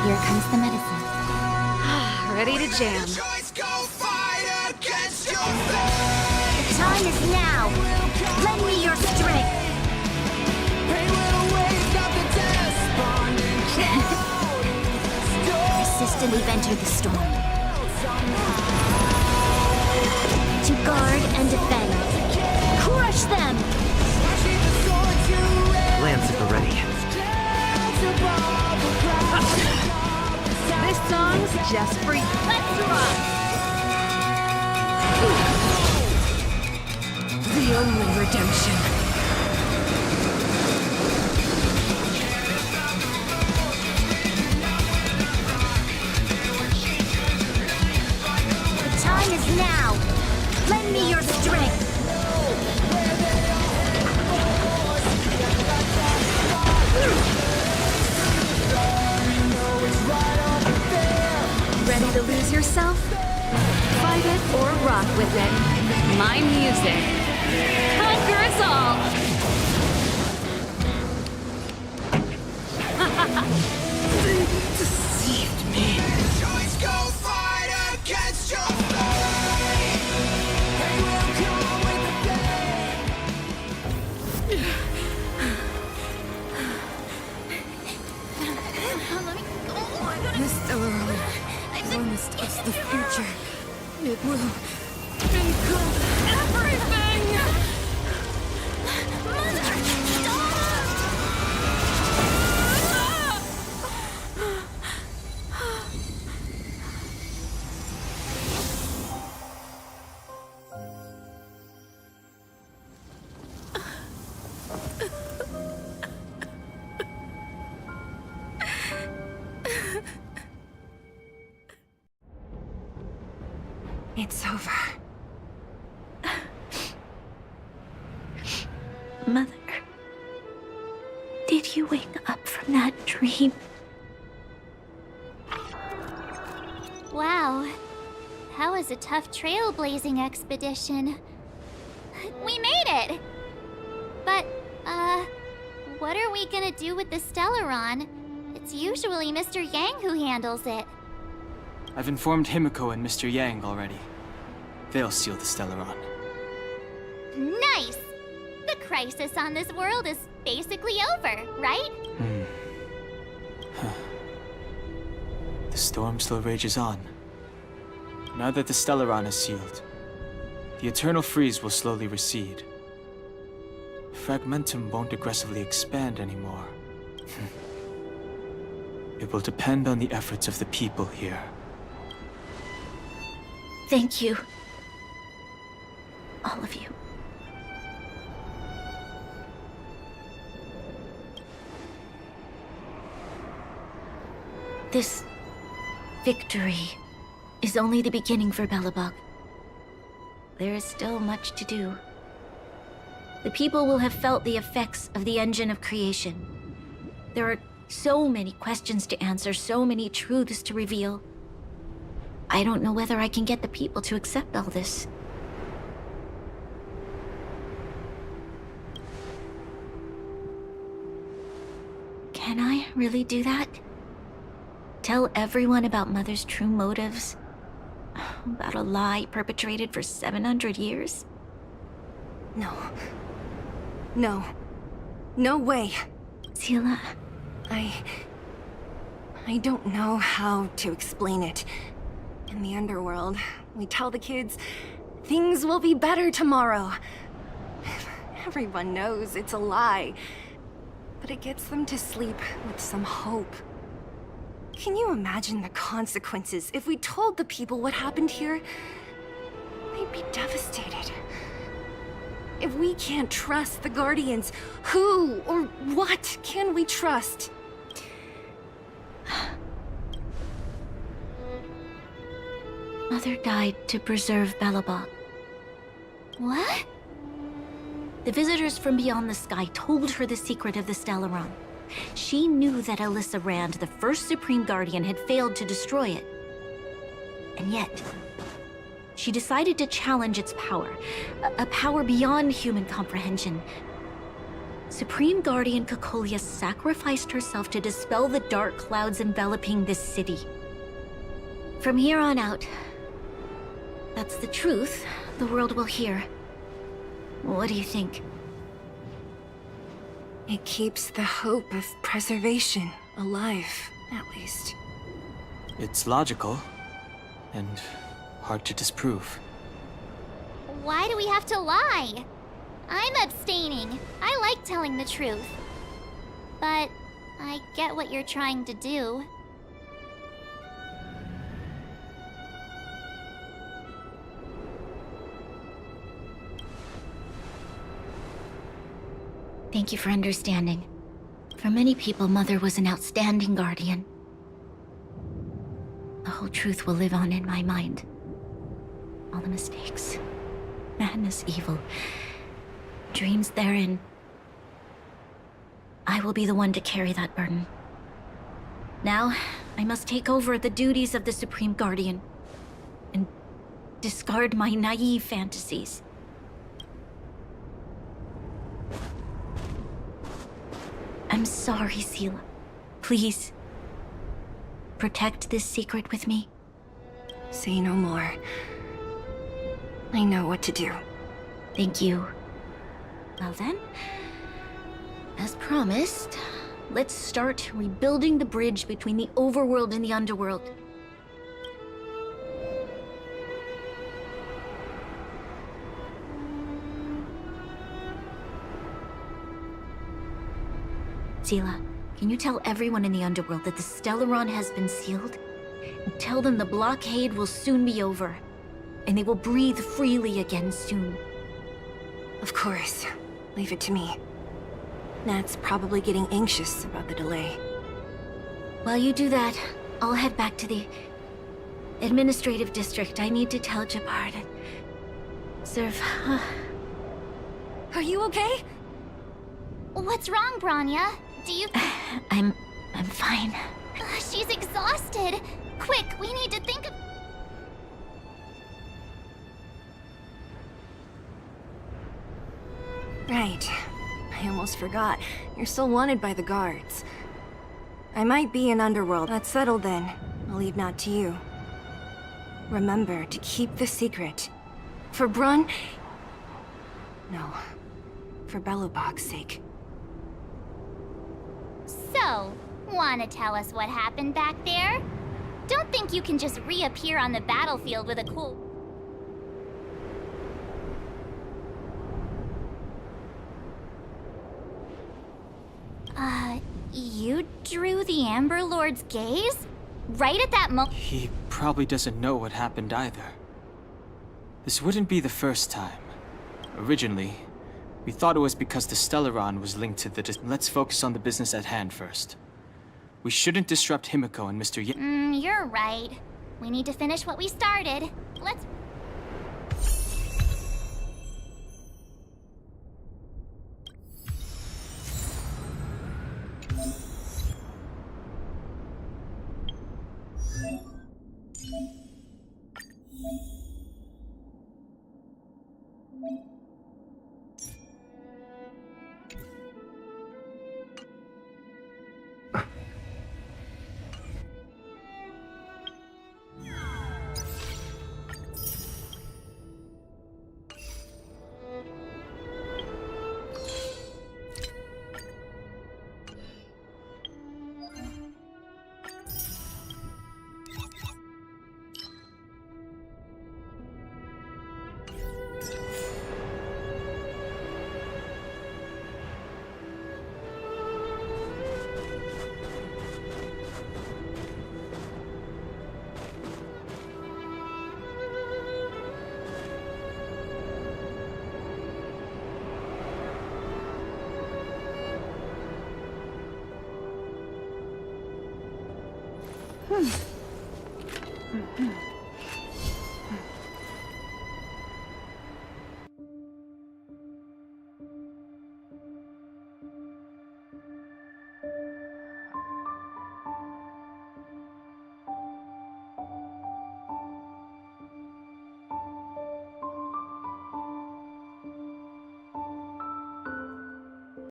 S14: Here comes the medicine.
S8: Ready to jam.
S14: The time is now. Lend me your strength. Persistent, we've entered the storm. To guard and defend. Crush them!
S10: Lance at the ready.
S8: This song's just for you. Let's rock! The only redemption.
S14: The time is now. Lend me your strength.
S8: Ready to lose yourself? Fight it or rock with it. My music conquers all.
S14: They deceived me. Choice, go fight against your fate. They will come with the
S15: This Stellarone, when this touches the future, it will become everything!
S5: It's over.
S2: Mother, did you wake up from that dream?
S6: Wow. That was a tough trailblazing expedition. We made it! But, what are we gonna do with the Stellaron? It's usually Mr. Yang who handles it.
S4: I've informed Himiko and Mr. Yang already. They'll seal the Stellaron.
S6: Nice! The crisis on this world is basically over, right?
S4: The storm still rages on. Now that the Stellaron is sealed, the eternal freeze will slowly recede. Fragmentum won't aggressively expand anymore. It will depend on the efforts of the people here.
S2: Thank you. All of you. This victory is only the beginning for Belobog. There is still much to do. The people will have felt the effects of the engine of creation. There are so many questions to answer, so many truths to reveal. I don't know whether I can get the people to accept all this. Can I really do that? Tell everyone about Mother's true motives? About a lie perpetrated for 700 years?
S5: No. No. No way.
S2: Seela.
S5: I don't know how to explain it. In the underworld, we tell the kids, things will be better tomorrow. Everyone knows it's a lie. But it gets them to sleep with some hope. Can you imagine the consequences if we told the people what happened here? They'd be devastated. If we can't trust the Guardians, who or what can we trust?
S2: Mother died to preserve Belobog.
S6: What?
S2: The visitors from beyond the sky told her the secret of the Stellaron. She knew that Alyssa Rand, the first Supreme Guardian, had failed to destroy it. And yet, she decided to challenge its power, a power beyond human comprehension. Supreme Guardian Cocolia sacrificed herself to dispel the dark clouds enveloping this city. From here on out, that's the truth the world will hear. What do you think?
S5: It keeps the hope of preservation alive, at least.
S4: It's logical, and hard to disprove.
S6: Why do we have to lie? I'm abstaining. I like telling the truth. But I get what you're trying to do.
S2: Thank you for understanding. For many people, Mother was an outstanding guardian. The whole truth will live on in my mind. All the mistakes, madness, evil, dreams therein. I will be the one to carry that burden. Now, I must take over the duties of the Supreme Guardian and discard my naive fantasies. I'm sorry, Seela. Please, protect this secret with me.
S5: Say no more. I know what to do.
S2: Thank you. Well then, as promised, let's start rebuilding the bridge between the overworld and the underworld. Seela, can you tell everyone in the underworld that the Stellaron has been sealed? And tell them the blockade will soon be over, and they will breathe freely again soon.
S5: Of course. Leave it to me. Nat's probably getting anxious about the delay.
S2: While you do that, I'll head back to the administrative district. I need to tell Jabbar and serve.
S5: Are you okay?
S6: What's wrong, Branya? Do you...
S2: I'm fine.
S6: She's exhausted. Quick, we need to think of...
S5: Right. I almost forgot. You're still wanted by the guards. I might be in Underworld. That's settled then. I'll leave Nat to you. Remember to keep the secret. For Brun... No. For Belobog's sake.
S6: So, wanna tell us what happened back there? Don't think you can just reappear on the battlefield with a cool... You drew the Amber Lord's gaze? Right at that moment?
S4: He probably doesn't know what happened either. This wouldn't be the first time. Originally, we thought it was because the Stellaron was linked to the... Let's focus on the business at hand first. We shouldn't disrupt Himiko and Mr.
S6: You're right. We need to finish what we started. Let's...